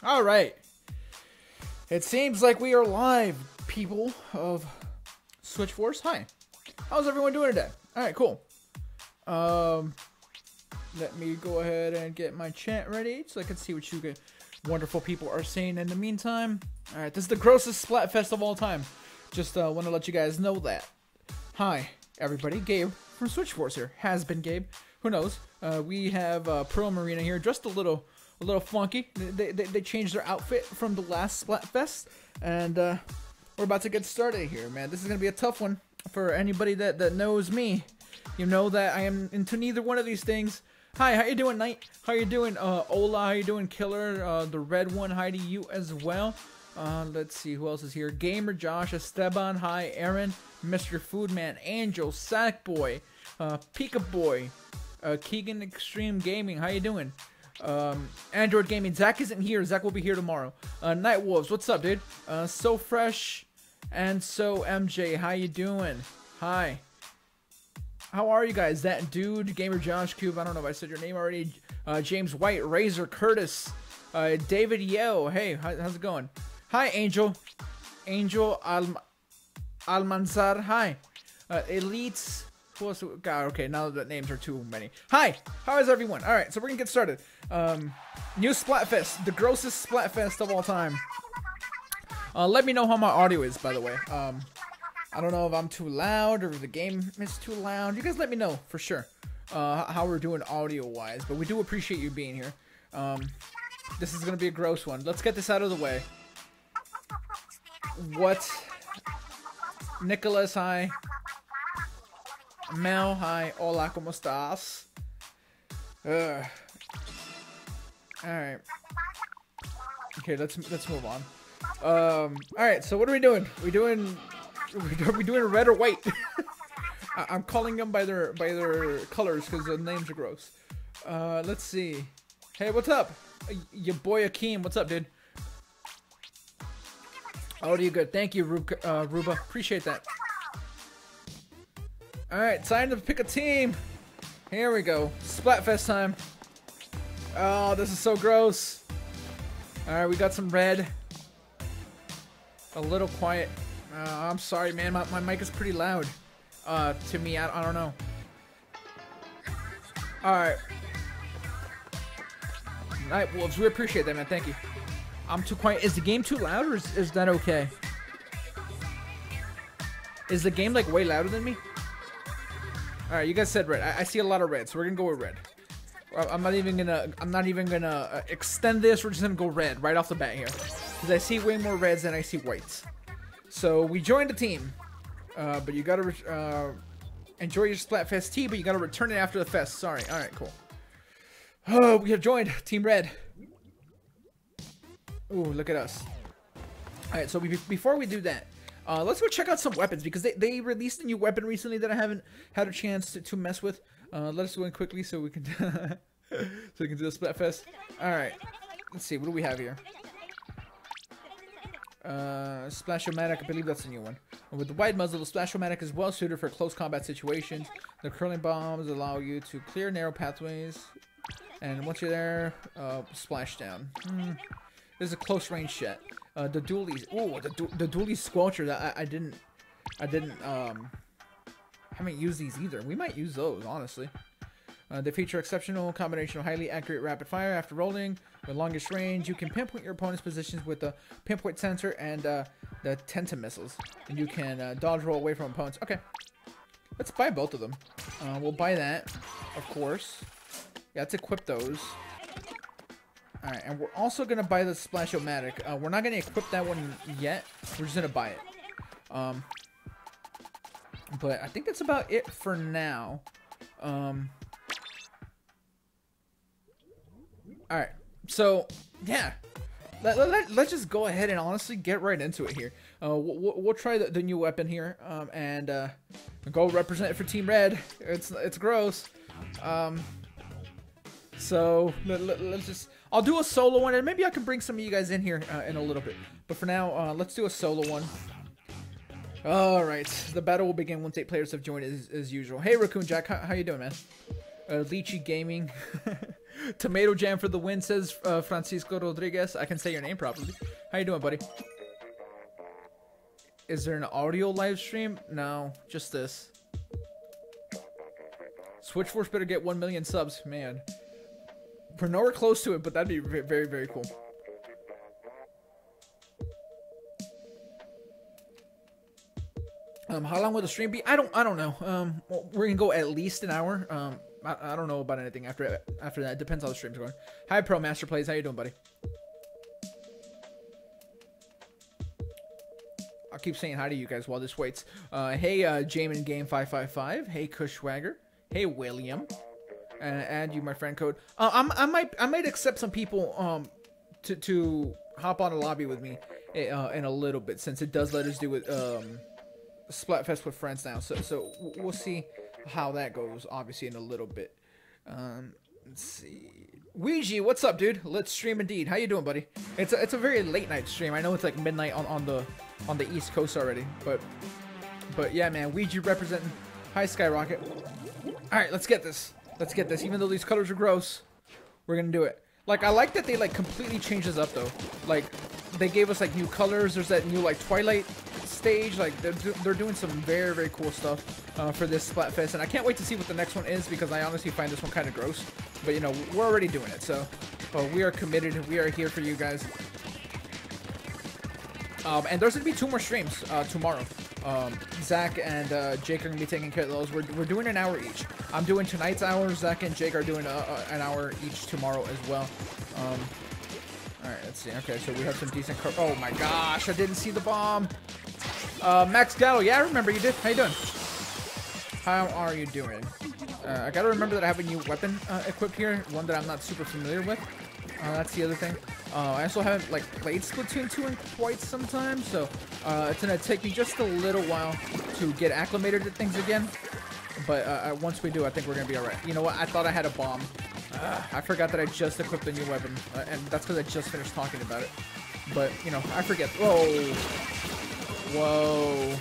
All right. It seems like we are live, people of Switch Force. Hi. How's everyone doing today? All right, cool. Let me go ahead and get my chat ready so I can see what you good, wonderful people are saying in the meantime. All right, this is the grossest Splatfest of all time. Just want to let you guys know that. Hi, everybody. Gabe from Switch Force here. Has been Gabe. Who knows? We have Pearl Marina here, dressed a little funky. They changed their outfit from the last Splatfest, and we're about to get started here, man. This is gonna be a tough one for anybody that knows me. You know that I am into neither one of these things. Hi, how you doing, Knight? How you doing, Ola? How you doing, Killer? The red one, hi to you as well. Let's see who else is here. Gamer Josh, Esteban, hi, Aaron, Mr. Foodman, Angel, Sackboy, Pika Boy, Keegan Extreme Gaming, how you doing? Android Gaming, Zach isn't here. Zach will be here tomorrow. Night Wolves, what's up, dude? So Fresh and So MJ, how you doing? Hi. How are you guys? That dude, Gamer Josh Cube, I don't know if I said your name already. James White, Razor Curtis, David Yeo, hey, how's it going? Hi, Angel. Angel Almanzar, hi. Elites. Who else? God, okay, now the names are too many. Hi, how is everyone? All right, so we're gonna get started. New Splatfest, the grossest Splatfest of all time. Let me know how my audio is, by the way. I don't know if I'm too loud or if the game is too loud. You guys let me know for sure how we're doing audio-wise, but we do appreciate you being here. This is gonna be a gross one. Let's get this out of the way. What? Nicholas, hi. Mel, hi. Hola, ¿cómo estás? Alright. Okay, let's move on. Alright, so what are we doing? Are we doing red or white? I'm calling them by their colors because the names are gross. Let's see. Hey, what's up? Your boy Akeem, what's up, dude? Oh, you good? Thank you, Ruba. Appreciate that. Alright, time to pick a team. Here we go. Splatfest time. Oh, this is so gross. Alright, we got some red. A little quiet. I'm sorry, man. My mic is pretty loud. To me, I don't know. Alright. Night Wolves, we appreciate that, man. Thank you. I'm too quiet. Is the game too loud, or is that okay? Is the game, like, way louder than me? Alright, you guys said red. I see a lot of red, so we're gonna go with red. I'm not even gonna extend this. We're just gonna go red right off the bat here. Because I see way more reds than I see whites. So, we joined the team. But you gotta enjoy your Splatfest tea, but you gotta return it after the fest. Sorry. Alright, cool. Oh, we have joined Team Red. Ooh, look at us. Alright, so before we do that, let's go check out some weapons, because they released a new weapon recently that I haven't had a chance to mess with. Let us go in quickly so we can so we can do the Splatfest. Alright, let's see, what do we have here? Splash-O-Matic, I believe that's the new one. With the wide muzzle, the Splash-O-Matic is well suited for close combat situations. The curling bombs allow you to clear narrow pathways, and once you're there, splash down. This is a close range shot. The dualies. Oh, the dualie squelcher. That I haven't used these either. We might use those, honestly. They feature exceptional combination of highly accurate rapid fire after rolling. With longest range, you can pinpoint your opponent's positions with the pinpoint sensor and the Tenta missiles. And you can dodge roll away from opponents. Okay. Let's buy both of them. We'll buy that, of course. Yeah, let's equip those. Alright, and we're also going to buy the Splash-O-Matic. We're not going to equip that one yet. We're just going to buy it. But I think that's about it for now. Alright, so, yeah. Let's just go ahead and honestly get right into it here. We'll try the new weapon here, and go represent it for Team Red. It's gross. So, let's just... I'll do a solo one, and maybe I can bring some of you guys in here in a little bit. But for now, let's do a solo one. Alright, the battle will begin once 8 players have joined as usual. Hey, Raccoon Jack, how you doing, man? Lychee Gaming. Tomato jam for the win, says Francisco Rodriguez. I can say your name properly. How you doing, buddy? Is there an audio live stream? No, just this. Switch Force better get 1 million subs, man. We're nowhere close to it, but that'd be very, very cool. How long will the stream be? I don't know. We're gonna go at least an hour. I don't know about anything after that. It depends how the stream's going. Hi, Pro Master Plays. How you doing, buddy? I'll keep saying hi to you guys while this waits. Hey, Jamin Game 555. Hey, Kushwagger. Hey, William. And add you my friend code. I might accept some people to hop on a lobby with me in a little bit, since it does let us do it Splatfest with friends now. So we'll see how that goes, obviously, in a little bit. Let's see. Ouija, what's up, dude? Let's stream indeed. How you doing, buddy? It's a very late night stream. I know it's like midnight on the East Coast already, but yeah, man. Ouija representing. Hi, Skyrocket. All right, let's get this. Let's get this. Even though these colors are gross, we're gonna do it. Like, I like that they like completely changed this up though. Like, they gave us like new colors. There's that new like Twilight stage. Like, they're doing some very, very cool stuff for this Splatfest, and I can't wait to see what the next one is, because I honestly find this one kind of gross. But you know, we're already doing it, so we are committed. We are here for you guys. And there's gonna be 2 more streams tomorrow. Zach and Jake are gonna be taking care of those. We're doing an hour each. I'm doing tonight's hour. Zach and Jake are doing an hour each tomorrow as well. All right, let's see. Okay, so we have some decent. Oh my gosh, I didn't see the bomb. Max Gallo, yeah, I remember you did. How you doing? How are you doing? I gotta remember that I have a new weapon equipped here, one that I'm not super familiar with. That's the other thing. I also haven't like played Splatoon 2 in quite some time, so it's gonna take me just a little while to get acclimated to things again. But once we do, I think we're gonna be alright. You know what? I thought I had a bomb. I forgot that I just equipped a new weapon, and that's because I just finished talking about it. But you know, I forget. Whoa, whoa.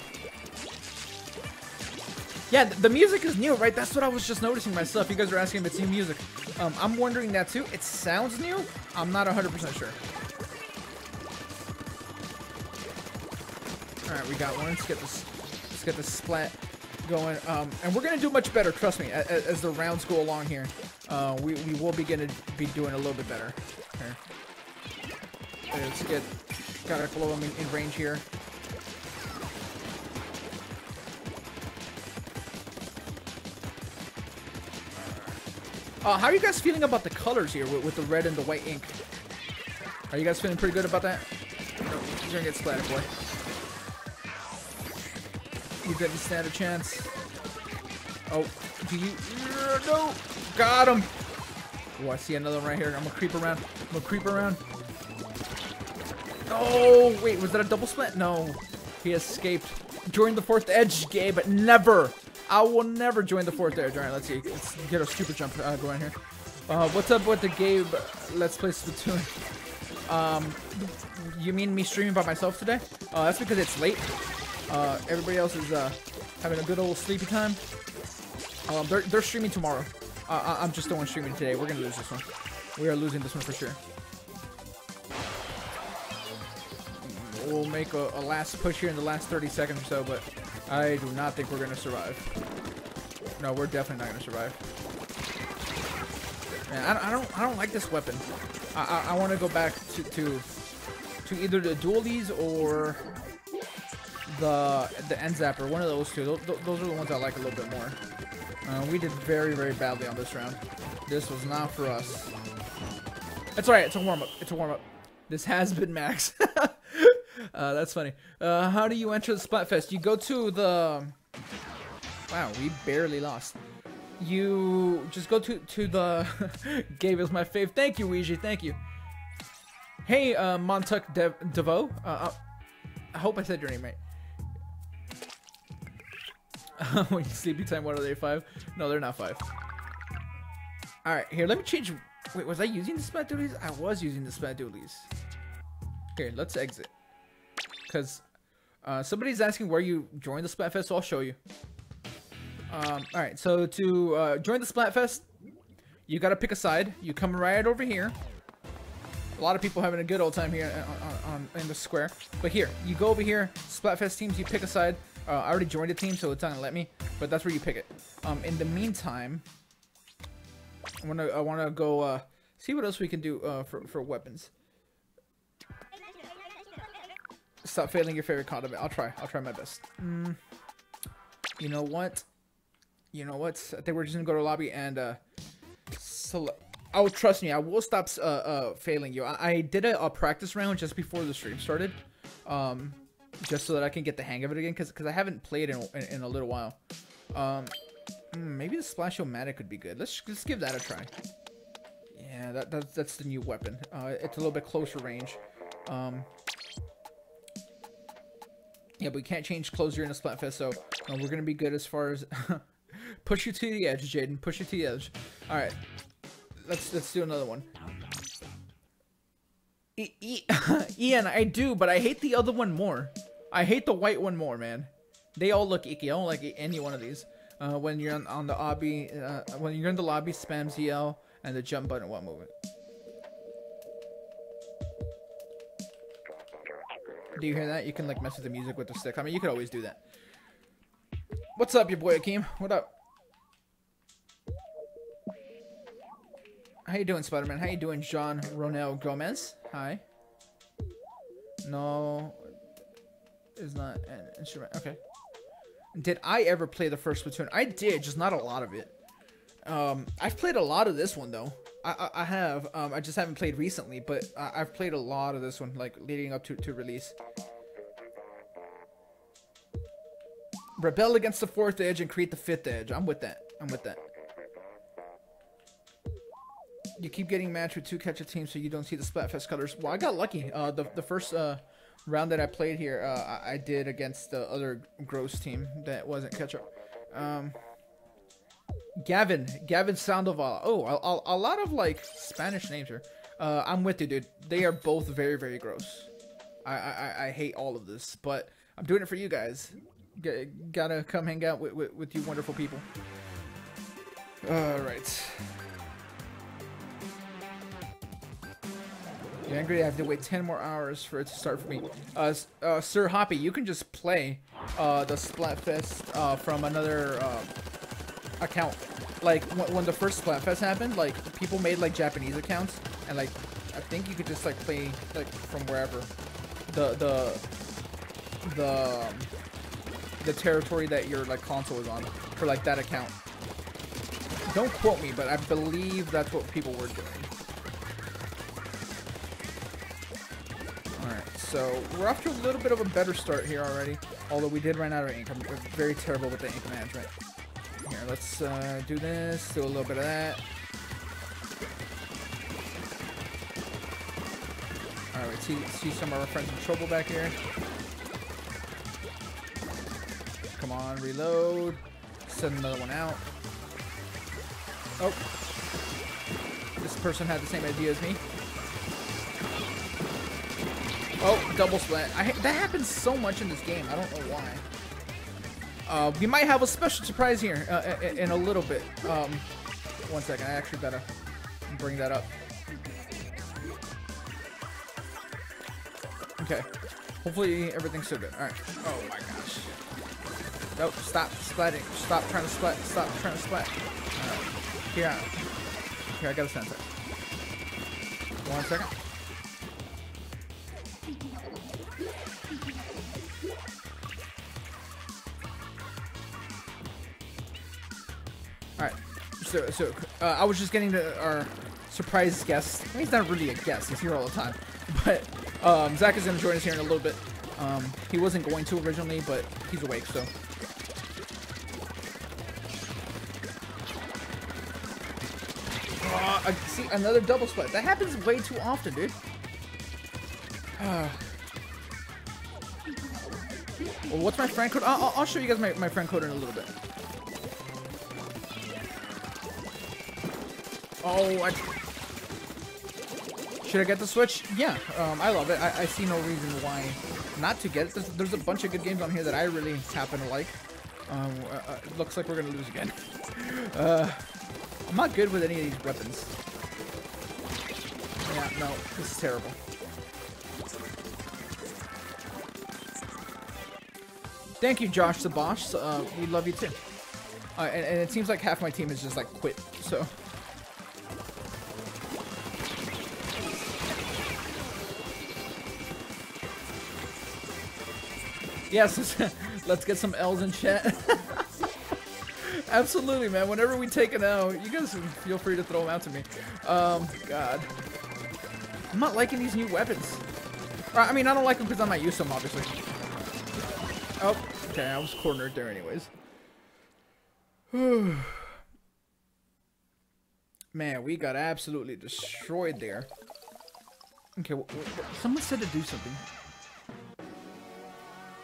Yeah, the music is new, right? That's what I was just noticing myself. You guys are asking if it's new music. I'm wondering that too. It sounds new. I'm not 100% sure. All right, we got one. Let's get this splat going. And we're gonna do much better. Trust me. As the rounds go along here, we will be doing a little bit better. Here. Let's gotta blow them in range here. How are you guys feeling about the colors here with the red and the white ink? Are you guys feeling pretty good about that? No, you're gonna get splattered, boy. You didn't stand a chance. Oh, do you? No! Got him! Oh, I see another one right here. I'm gonna creep around. Oh, wait, was that a double split? No. He escaped. Join the 4th edge, Gabe, but never! I will never join the 4th edge. Alright, let's see. Let's get a super jump going here. What's up with the Gabe? Let's play Splatoon. You mean me streaming by myself today? That's because it's late. Everybody else is having a good old sleepy time. They're streaming tomorrow. I'm just the one streaming today. We're gonna lose this one. We are losing this one for sure. We'll make a last push here in the last 30 seconds or so, but I do not think we're gonna survive. No, we're definitely not gonna survive. Man, I don't like this weapon. I want to go back to either the dualies or the end zapper. One of those two. Those are the ones I like a little bit more. We did very, very badly on this round. This was not for us. That's alright. It's a warm up. It's a warm up. This has been Max. That's funny. How do you enter the Splatfest? You go to the... Wow, we barely lost. You just go to the... Gabe is my fave. Thank you, Ouija. Thank you. Hey, Montuck Devo. I hope I said your name right. When you sleepy time, what are they, 5? No, they're not 5. Alright, here, let me change... Wait, was I using the Splat Dualies? I was using the Splat Dualies. Here, let's exit. Because somebody's asking where you joined the Splatfest, so I'll show you. Alright, so to join the Splatfest, You gotta pick a side. You come right over here. A lot of people having a good old time here in the square. But here, you go over here. Splatfest teams, you pick a side. I already joined a team, so it's not gonna let me. But that's where you pick it. In the meantime, I wanna go see what else we can do for weapons. Stop failing your favorite condiment. I'll try my best. You know what? I think we're just gonna go to lobby and select. Oh, trust me, I will stop failing you. I did a practice round just before the stream started, just so that I can get the hang of it again, because I haven't played in a little while. Maybe the Splash-O-Matic could be good. Let's give that a try. Yeah, that's the new weapon. It's a little bit closer range. Yeah, but we can't change closer in a Splatfest, so we're gonna be good as far as push you to the edge, Jaden. Push you to the edge. All right, let's do another one. Ian, I do, but I hate the other one more. I hate the white one more, man. They all look icky. I don't like any one of these. When you're on the lobby, when you're in the lobby, spam ZL and the jump button while moving. Do you hear that? You can like mess with the music with the stick. I mean, you could always do that. What's up, your boy Akeem? What up? How you doing, Spider-Man? How you doing, John Ronel Gomez? Hi. No, it's not an instrument. Okay. Did I ever play the first Splatoon? I did, just not a lot of it. I've played a lot of this one though. I have. I just haven't played recently, but I've played a lot of this one, like leading up to release. Rebel against the 4th edge and create the 5th edge. I'm with that. You keep getting matched with 2 Ketchup teams, so you don't see the Splatfest colors. Well, I got lucky. The first round that I played here, I did against the other gross team that wasn't Ketchup. Gavin Sandoval. Oh, a lot of like Spanish names here. I'm with you, dude. They are both very, very gross. I hate all of this, but I'm doing it for you guys. Gotta come hang out with you wonderful people. All right. You're angry? I have to wait 10 more hours for it to start for me. Sir Hoppy, you can just play the Splatfest from another account. Like when the first Splatfest happened, like people made like Japanese accounts, and like I think you could just like play like from wherever the territory that your like console is on for like that account. Don't quote me, but I believe that's what people were doing. Alright, so we're off to a little bit of a better start here already, although we did run out of ink. I'm very terrible with the ink management. Here, let's do this, do a little bit of that. Alright, see some of our friends in trouble back here. Come on, reload. Send another one out. Oh. This person had the same idea as me. Oh, double splat. That happens so much in this game. I don't know why. We might have a special surprise here in a little bit. 1 second. I actually gotta bring that up. Okay. Hopefully everything's still good. Alright. Oh my gosh. Nope. Stop splatting. Stop trying to splat. Stop trying to splat. Alright. Here, I gotta send it. 1 second. Alright, so I was just getting to our surprise guest. He's not really a guest, he's here all the time. But Zach is going to join us here in a little bit. He wasn't going to originally, but he's awake, so. See, another double split. That happens way too often, dude. Well, what's my friend code? I'll show you guys my friend code in a little bit. Oh, should I get the Switch? Yeah, I love it. I see no reason why not to get it. There's a bunch of good games on here that I really happen to like. It looks like we're gonna lose again. I'm not good with any of these weapons. Yeah, no, this is terrible. Thank you, Josh the Boss. We love you too. And it seems like half my team is just like quit, so. Yes, let's get some L's in chat. Absolutely, man. Whenever we take an L, you guys feel free to throw them out to me. God. I'm not liking these new weapons. I mean, I don't like them because I might use them, obviously. Oh, okay. I was cornered there anyways. Man, we got absolutely destroyed there. Okay, someone said to do something.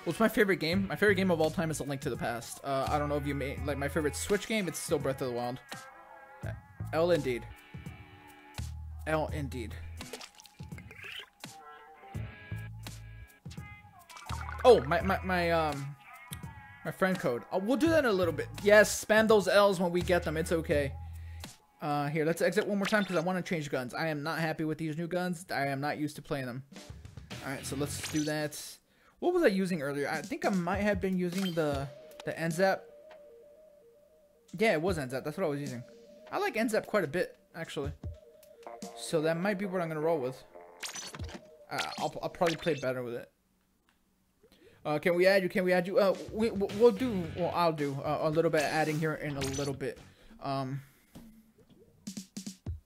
What's my favorite game? My favorite game of all time is A Link to the Past. I don't know if you made like my favorite Switch game. It's still Breath of the Wild. L indeed. L indeed. Oh, my friend code. We'll do that in a little bit. Yes, spam those L's when we get them. It's okay. Here, let's exit one more time because I want to change guns. I am not happy with these new guns. I am not used to playing them. All right, so let's do that. What was I using earlier? I think I might have been using the NZAP. Yeah, it was NZAP. That's what I was using. I like NZAP quite a bit, actually. So that might be what I'm gonna roll with. I'll probably play better with it. Can we add you? Can we add you? We'll do. Well, I'll do a little bit of adding here in a little bit. 1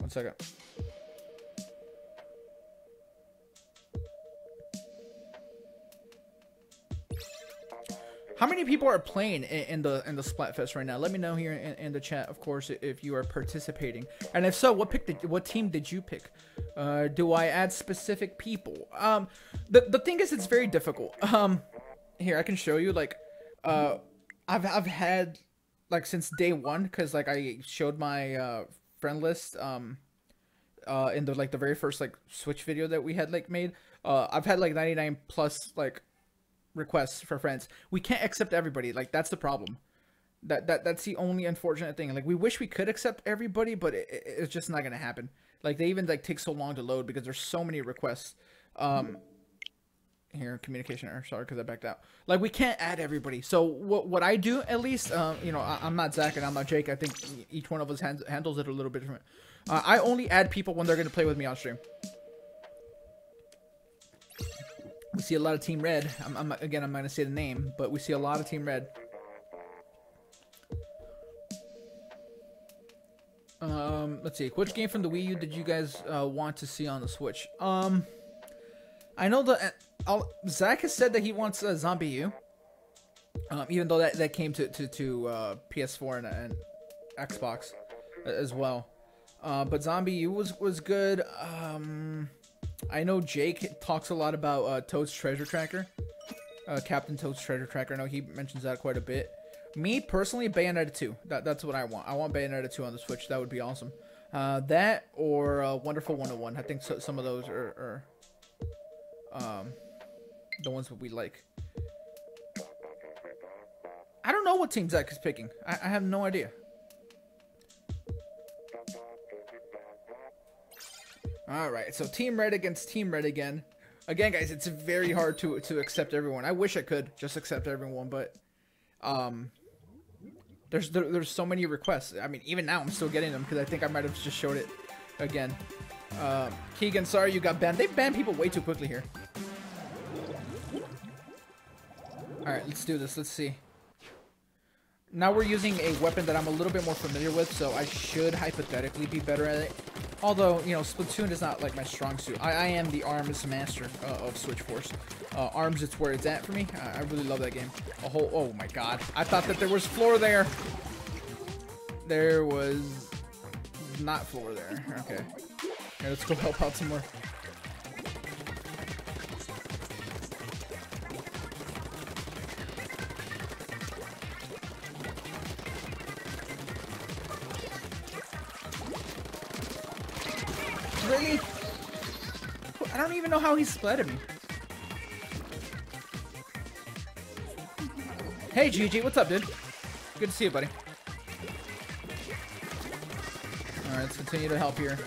second. How many people are playing in the Splatfest right now? Let me know here in the chat, of course, if you are participating. And if so, what team did you pick? Do I add specific people? The thing is, it's very difficult. Here I can show you. Like, I've had like since day one, because like I showed my friend list in the very first like Switch video that we had like made. I've had like 99 plus like requests for friends. We can't accept everybody. Like, that's the problem. That's the only unfortunate thing. Like, we wish we could accept everybody, but it's just not gonna happen. Like, they even like take so long to load because there's so many requests. Here, communication error. Sorry, because I backed out. Like, we can't add everybody. So what I do, at least, you know, I'm not Zach and I'm not Jake. I think each one of us handles it a little bit different. I only add people when they're gonna play with me on stream. We see a lot of Team Red. Again, I'm not gonna say the name, but we see a lot of Team Red. Let's see. Which game from the Wii U did you guys want to see on the Switch? I know that Zach has said that he wants Zombie U. Even though that came to PS4 and Xbox as well. But Zombie U was good. I know Jake talks a lot about Toad's Treasure Tracker. Captain Toad's Treasure Tracker. I know he mentions that quite a bit. Me, personally, Bayonetta 2. That's what I want. I want Bayonetta 2 on the Switch. That would be awesome. That or Wonderful 101. I think some of those are the ones that we like. I don't know what team Zach is picking. I have no idea. Alright, so Team Red against Team Red again. Again, guys, it's very hard to accept everyone. I wish I could just accept everyone, but there's so many requests. I mean, even now I'm still getting them because I think I might have just showed it again. Keegan, sorry you got banned. They ban people way too quickly here. Alright, let's do this. Let's see. Now we're using a weapon that I'm a little bit more familiar with, so I should hypothetically be better at it. Although, you know, Splatoon is not like my strong suit. I am the ARMS master of Switch Force. ARMS, it's where it's at for me. I really love that game. Oh my god. I thought that there was floor there. There was not floor there. Okay. Okay, let's go help out some more. Really? I don't even know how he splatted me. Hey, GG, what's up, dude? Good to see you, buddy. Alright, let's continue to help here.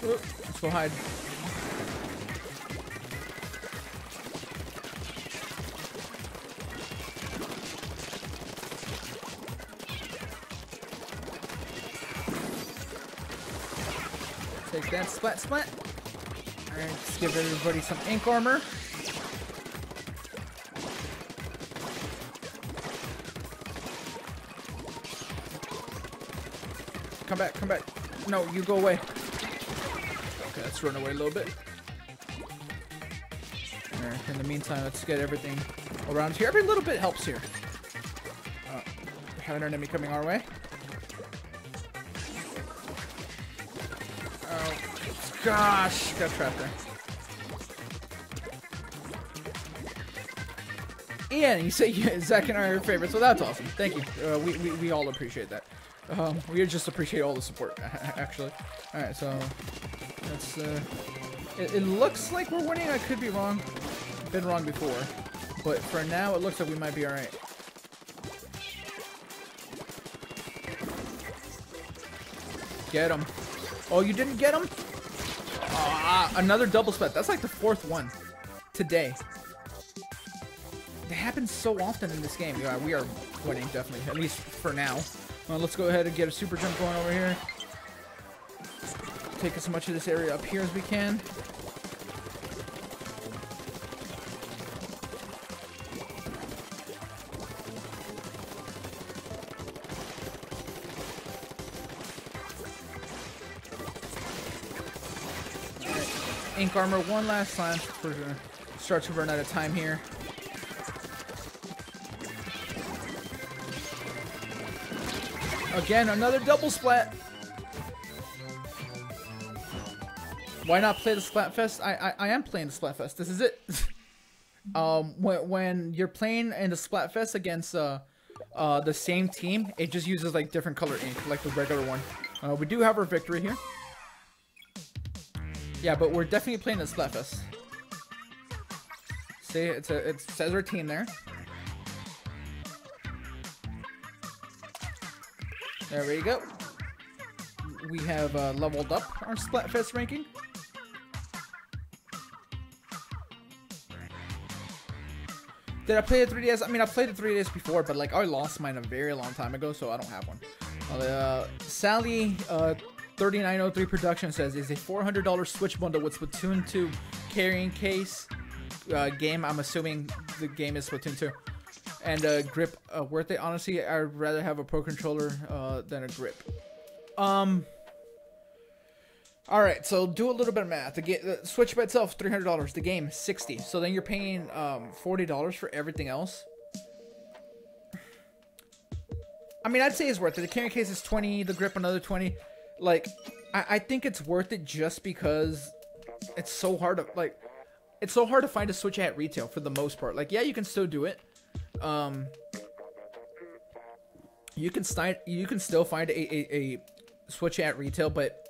Oop, let's go hide. Take that, splat, splat. Alright, let's give everybody some ink armor. Come back, come back. No, you go away. Okay, let's run away a little bit. Alright, in the meantime, let's get everything around here. Every little bit helps here. We have an enemy coming our way. Oh, gosh, got trapped there. Ian, you say Zach and I are your favorites, so that's awesome. Thank you. We all appreciate that. We just appreciate all the support, actually. Alright, so let's it looks like we're winning. I could be wrong. Been wrong before. But for now it looks like we might be alright. Get him. Oh, you didn't get him? Another double splat. That's like the 4th one today. It happens so often in this game. Yeah, we are winning, definitely. At least for now. Let's go ahead and get a super jump going over here. Take as much of this area up here as we can. Ink armor one last time. We're gonna start to run out of time here. Again, another double splat. Why not play the Splatfest? I am playing the Splatfest. This is it. When you're playing in the Splatfest against the same team, it just uses like different color ink, like the regular one. We do have our victory here. Yeah, but we're definitely playing the Splatfest. See, it says our team there. There we go. We have leveled up our Splatfest ranking. Did I play the 3DS? I mean, I played the 3DS before, but like I lost mine a very long time ago, so I don't have one. Sally 3903 Production says, is a $400 Switch bundle with Splatoon 2 carrying case game. I'm assuming the game is Splatoon 2. And grip worth it? Honestly, I'd rather have a Pro Controller than a grip. Alright, so do a little bit of math. The Switch by itself, $300. The game, $60. So then you're paying $40 for everything else. I mean, I'd say it's worth it. The carrying case is $20. The grip, another $20. Like, I think it's worth it just because it's so hard to, like, it's so hard to find a Switch at retail for the most part. Like, yeah, you can still do it. You can still find a Switch at retail, but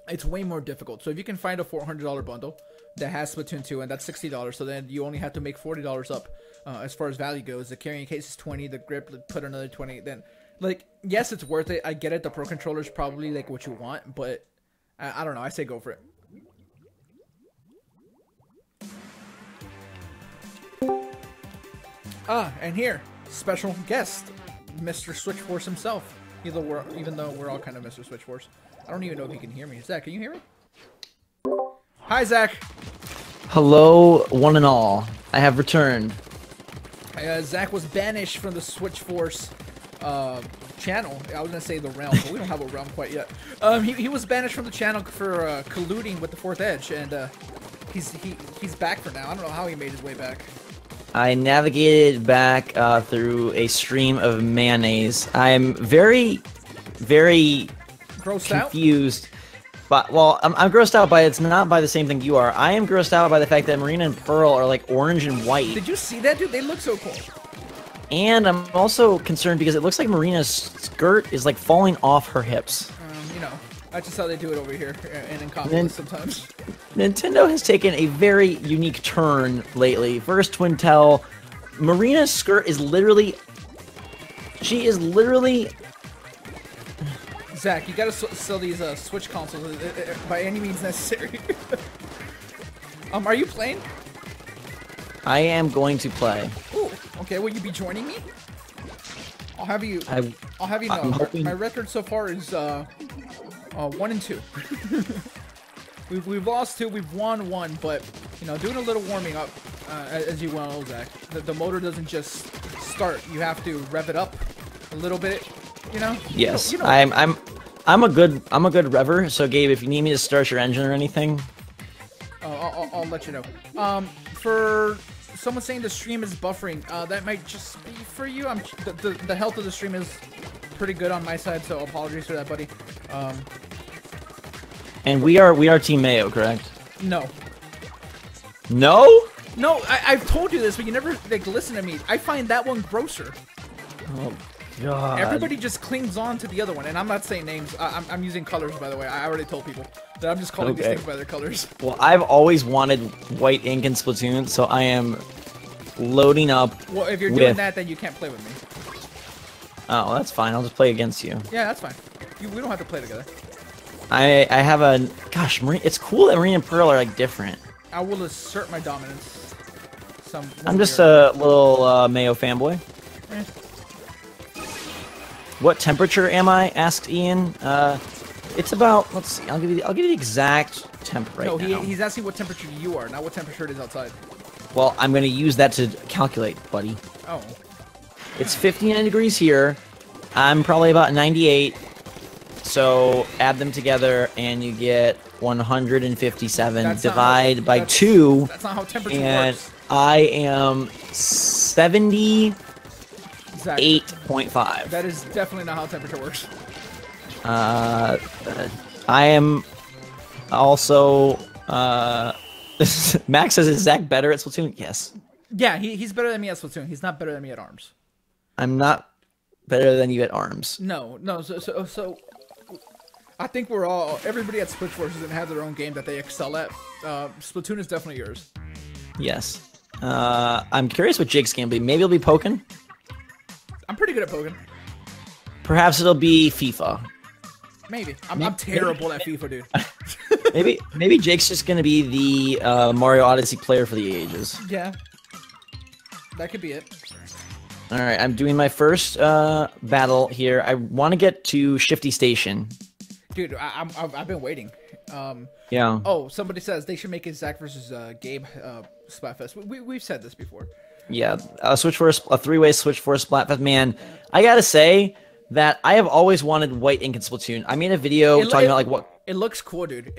it's way more difficult. So if you can find a $400 bundle that has Splatoon 2, and that's $60, so then you only have to make $40 up as far as value goes. The carrying case is $20, the grip, put another $20. Then, like, yes, it's worth it. I get it. The Pro Controller is probably like what you want, but I don't know. I say go for it. And here, special guest, Mr. Switch Force himself. Even though we're all kind of Mr. Switch Force. I don't even know if he can hear me. Zach, can you hear me? Hi, Zach. Hello, one and all. I have returned. Zach was banished from the Switch Force channel. I was gonna say the realm, but we don't have a realm quite yet. He was banished from the channel for colluding with the Fourth Edge, and he's back for now. I don't know how he made his way back. I navigated back through a stream of mayonnaise. I'm very, very grossed confused. But, well, I'm grossed out by it's not by the same thing you are. I am grossed out by the fact that Marina and Pearl are like orange and white. Did you see that, dude? They look so cool. And I'm also concerned because it looks like Marina's skirt is like falling off her hips. You know, That's just how they do it over here, and in comics sometimes. Nintendo has taken a very unique turn lately. First, Twintel. Marina's skirt is literally... She is literally... Zach, you gotta sell these Switch consoles by any means necessary. Are you playing? I am going to play. Ooh, okay, will you be joining me? I'll have you know. My record so far is 1-2. we've lost 2, we've won 1, but you know, doing a little warming up, as you well know, Zach. The motor doesn't just start; you have to rev it up a little bit. You know. Yes, you know. I'm a good rever. So Gabe, if you need me to start your engine or anything, I'll let you know. For someone saying the stream is buffering, that might just be for you. The health of the stream is pretty good on my side, so apologies for that, buddy. And we are Team Mayo, correct? No. No? No, I've told you this, but you never like listen to me. I find that one grosser. Oh God. Everybody just clings on to the other one, and I'm not saying names. I'm using colors, by the way. I already told people that I'm just calling these things by their colors. Well, I've always wanted white ink in Splatoon, so I am loading up. Well, if you're doing that, then you can't play with me. Oh, well, that's fine. I'll just play against you. Yeah, that's fine. We don't have to play together. I have a... Gosh, it's cool that Marine and Pearl are, like, different. I will assert my dominance. I'm just a little Mayo fanboy. Eh. What temperature am I? Asked Ian. It's about... Let's see. I'll give you the exact temp right now. No, he's asking what temperature you are, not what temperature it is outside. Well, I'm going to use that to calculate, buddy. Oh. It's 59 degrees here. I'm probably about 98. So add them together and you get 157. Divide by 2. That's not how temperature and works. I am 78.5. That is definitely not how temperature works. I am also... Max says, is Zach better at Splatoon? Yes. Yeah, he's better than me at Splatoon. He's not better than me at ARMS. I'm not better than you at ARMS. No. So I think everybody at Switch Force is gonna have their own game that they excel at. Splatoon is definitely yours. Yes. I'm curious what Jake's game will be. Maybe it'll be Pokken? I'm pretty good at Pokken. Perhaps it'll be FIFA. Maybe. I'm terrible at FIFA, dude. maybe Jake's just gonna be the Mario Odyssey player for the ages. Yeah. That could be it. Alright, I'm doing my first battle here. I want to get to Shifty Station. Dude, I've been waiting. Yeah. Oh, somebody says they should make it Zach versus Gabe Splatfest. We've said this before. Yeah, a 3-way Switch for Splatfest. Man, I gotta say that I have always wanted white ink in Splatoon. I made a video talking about like what... It looks cool, dude.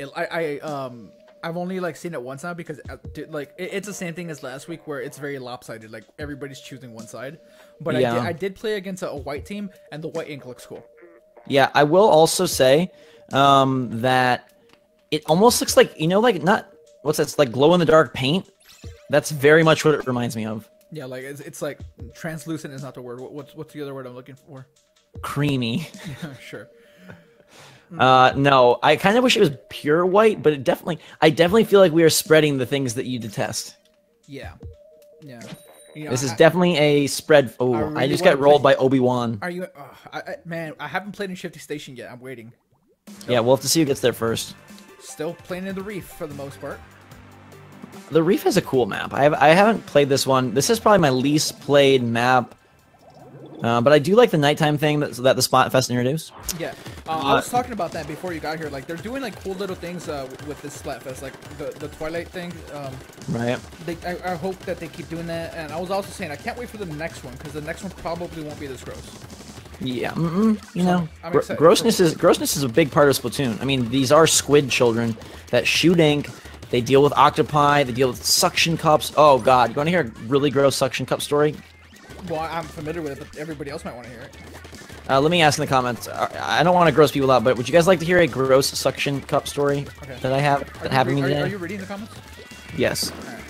I've only like seen it once now because it's the same thing as last week where it's very lopsided. Like everybody's choosing one side. But yeah. I did play against a white team and the white ink looks cool. Yeah, I will also say that it almost looks like, you know, like not what's that? It's like glow in the dark paint. That's very much what it reminds me of. Yeah, like it's like translucent is not the word. What's the other word I'm looking for? Creamy. Yeah, sure. No, I kind of wish it was pure white, but I definitely feel like we are spreading the things that you detest. Yeah. Yeah. You know, this is definitely a spread. Oh, I just got rolled by Obi-Wan. Are you? Man, I haven't played in Shifty Station yet. I'm waiting. Yeah, we'll have to see who gets there first. Still playing in the Reef for the most part. The Reef has a cool map. I haven't played this one. This is probably my least played map. But I do like the nighttime thing that the Splatfest introduced. Yeah, I was talking about that before you got here. Like, they're doing like cool little things with this Splatfest, like the Twilight thing. Right. I hope that they keep doing that. And I was also saying I can't wait for the next one because the next one probably won't be this gross. Yeah, you know, grossness is a big part of Splatoon. I mean, these are squid children that shoot ink. They deal with octopi. They deal with suction cups. Oh God, you want to hear a really gross suction cup story? Well, I'm familiar with it, but everybody else might want to hear it. Let me ask in the comments. I don't want to gross people out, but would you guys like to hear a gross suction cup story that I have that happened today? Are you reading the comments? Yes. Right.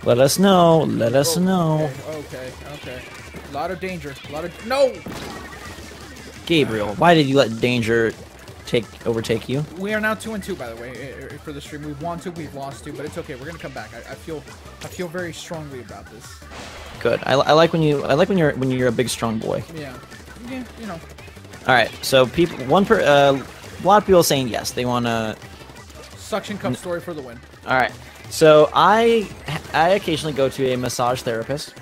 Let us know. Let us know. Okay. A lot of danger. No! Gabriel, why did you let danger overtake you? We are now 2-2, by the way, for the stream. We've won 2, we've lost 2, but it's okay. We're gonna come back. I feel very strongly about this. Good. I like when you're a big strong boy. Yeah, you know. All right. So a lot of people saying yes. They want to suction cup story for the win. All right. So I occasionally go to a massage therapist,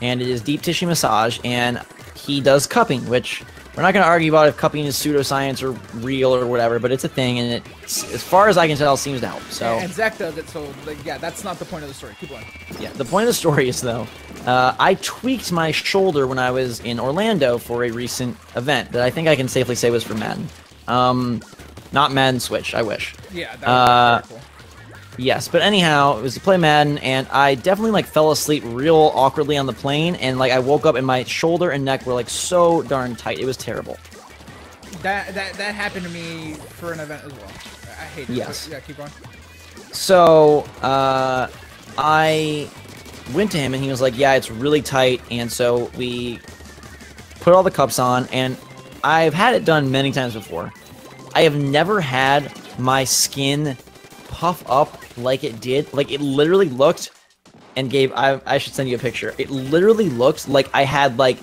and it is deep tissue massage, and he does cupping, which we're not going to argue about if cupping is pseudoscience or real or whatever, but it's a thing, and it's, as far as I can tell, seems to help. So and Zach does it, so like, yeah, that's not the point of the story. Keep going. Yeah, the point of the story is though, I tweaked my shoulder when I was in Orlando for a recent event that I think I can safely say was for Madden. Not Madden Switch. I wish. Yeah, that was very cool. Yes, but anyhow, it was to play Madden, and I definitely like fell asleep real awkwardly on the plane, and like I woke up and my shoulder and neck were like so darn tight. It was terrible. That happened to me for an event as well. I hate it. Yes. Yeah, keep going. So I went to him and he was like, "Yeah, it's really tight," and so we put all the cups on, and I've had it done many times before. I have never had my skin puff up like it did. Like, it literally looked, and Gabe, I should send you a picture. It literally looked like I had, like,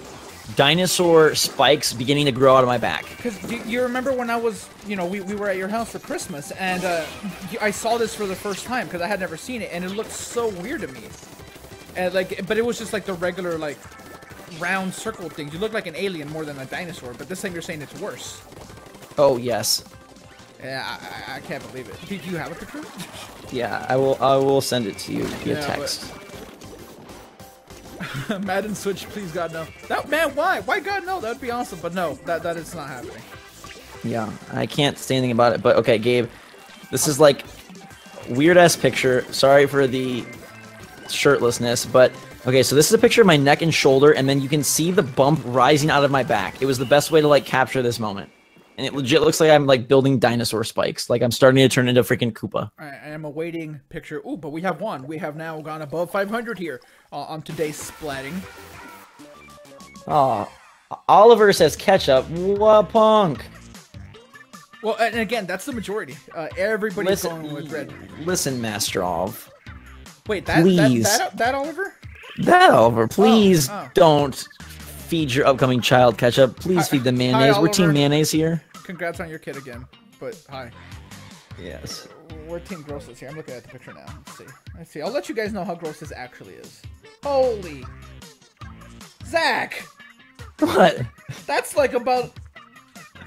dinosaur spikes beginning to grow out of my back. Because you remember when I was, you know, we were at your house for Christmas, and I saw this for the first time, because I had never seen it, and it looked so weird to me. And, like, but it was just, like, the regular, like, round circle things. You look like an alien more than a dinosaur, but this time you're saying it's worse. Oh, yes. Yeah, I can't believe it. Do you have a picture? Yeah, I will send it to you via text. But... Madden Switch, please God no. That man, why? Why God no? That'd be awesome, but no, that is not happening. Yeah, I can't say anything about it, but okay, Gabe. This is like weird ass picture. Sorry for the shirtlessness, but okay, so this is a picture of my neck and shoulder, and then you can see the bump rising out of my back. It was the best way to like capture this moment. And it legit looks like I'm like building dinosaur spikes. Like I'm starting to turn into freaking Koopa. I am awaiting picture. Ooh, but we have won. We have now gone above 500 here on today's splatting. Oh, Oliver says ketchup. What punk? Well, and again, that's the majority. Everybody's going with red. Listen, Mastrov. Wait, that Oliver? That Oliver, please don't feed your upcoming child ketchup. Please feed them mayonnaise. We're Team Mayonnaise here. Congrats on your kid again. But hi. Yes. We're Team Grossness here. I'm looking at the picture now. Let's see. I'll let you guys know how gross this actually is. Holy. Zach! What? That's like about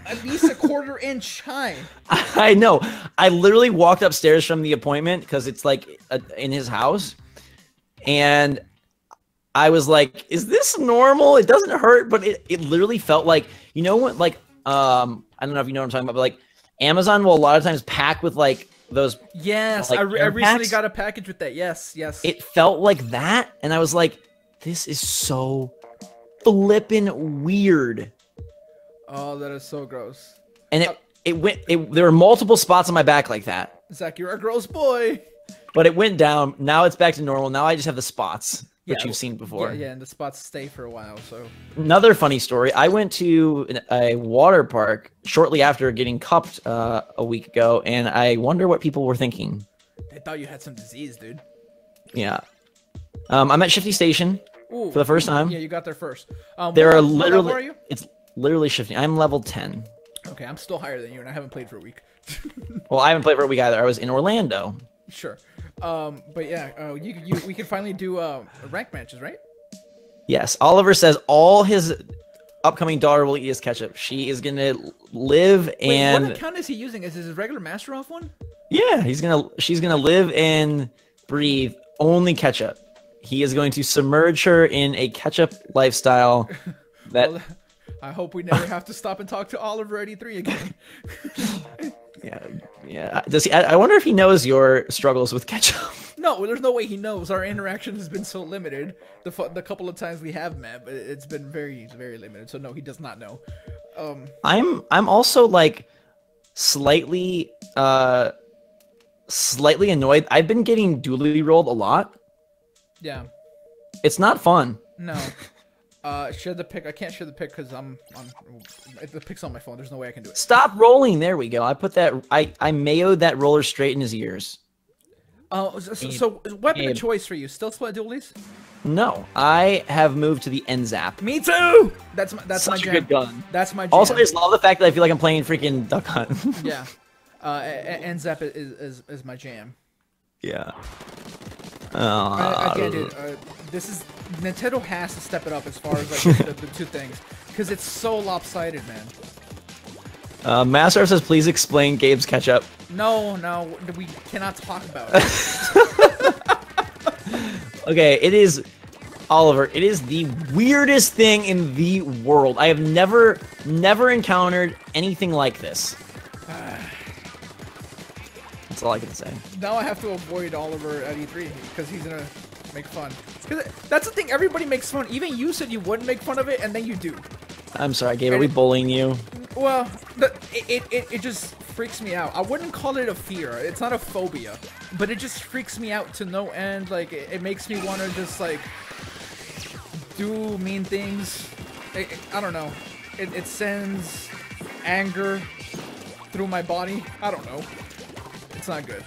at least a quarter-inch high. I know. I literally walked upstairs from the appointment because it's like in his house. And I was like, is this normal? It doesn't hurt, but it literally felt like, you know what, like, I don't know if you know what I'm talking about, but like Amazon will a lot of times pack with like those. Yes, like, I recently got a package with that. Yes. It felt like that. And I was like, this is so flippin' weird. Oh, that is so gross. And there were multiple spots on my back like that. Zach, you're a gross boy. But it went down. Now it's back to normal. Now I just have the spots. Which you've seen before. Yeah, and the spots stay for a while, so... Another funny story. I went to a water park shortly after getting cupped a week ago, and I wonder what people were thinking. They thought you had some disease, dude. Yeah. I'm at Shifty Station for the first time. Yeah, you got there first. There are literally... What level are you? It's literally Shifty. I'm level 10. Okay, I'm still higher than you, and I haven't played for a week. Well, I haven't played for a week either. I was in Orlando. Sure. But yeah, we can finally do rank matches, right? Yes. Oliver says all his upcoming daughter will eat his ketchup. She is gonna live and. What account is he using? Is this his regular Master Off one? Yeah, she's gonna live and breathe only ketchup. He is going to submerge her in a ketchup lifestyle. That. Well, I hope we never have to stop and talk to Oliver 83 again. Yeah. Does he? I wonder if he knows your struggles with ketchup. No, there's no way he knows. Our interaction has been so limited. The couple of times we have met, but it's been very, very limited. So no, he does not know. I'm also like slightly annoyed. I've been getting dually rolled a lot. Yeah. It's not fun. No. Share the pic. I can't share the pic because the pic's on my phone. There's no way I can do it. Stop rolling. There we go. I put that. I mayoed that roller straight in his ears. So weapon of choice for you? Still split dualies? No, I have moved to the NZAP. Me too. That's Such my a jam. good gun. That's my jam. Also, I just love the fact that I feel like I'm playing freaking Duck Hunt. Yeah. NZAP is my jam. Yeah. Again, dude, this is Nintendo has to step it up as far as like the two things because it's so lopsided, man. Master says, please explain Gabe's Ketchup. No, we cannot talk about it. Okay, it is, Oliver, it is the weirdest thing in the world. I have never encountered anything like this. That's all I can say. Now I have to avoid Oliver at E3 because he's gonna make fun. That's the thing, everybody makes fun. Even you said you wouldn't make fun of it, and then you do. I'm sorry, Gabe, are we bullying you? Well, it just freaks me out. I wouldn't call it a fear. It's not a phobia. But it just freaks me out to no end. Like, it makes me want to just, like, do mean things. I don't know. It sends anger through my body. I don't know. It's not good.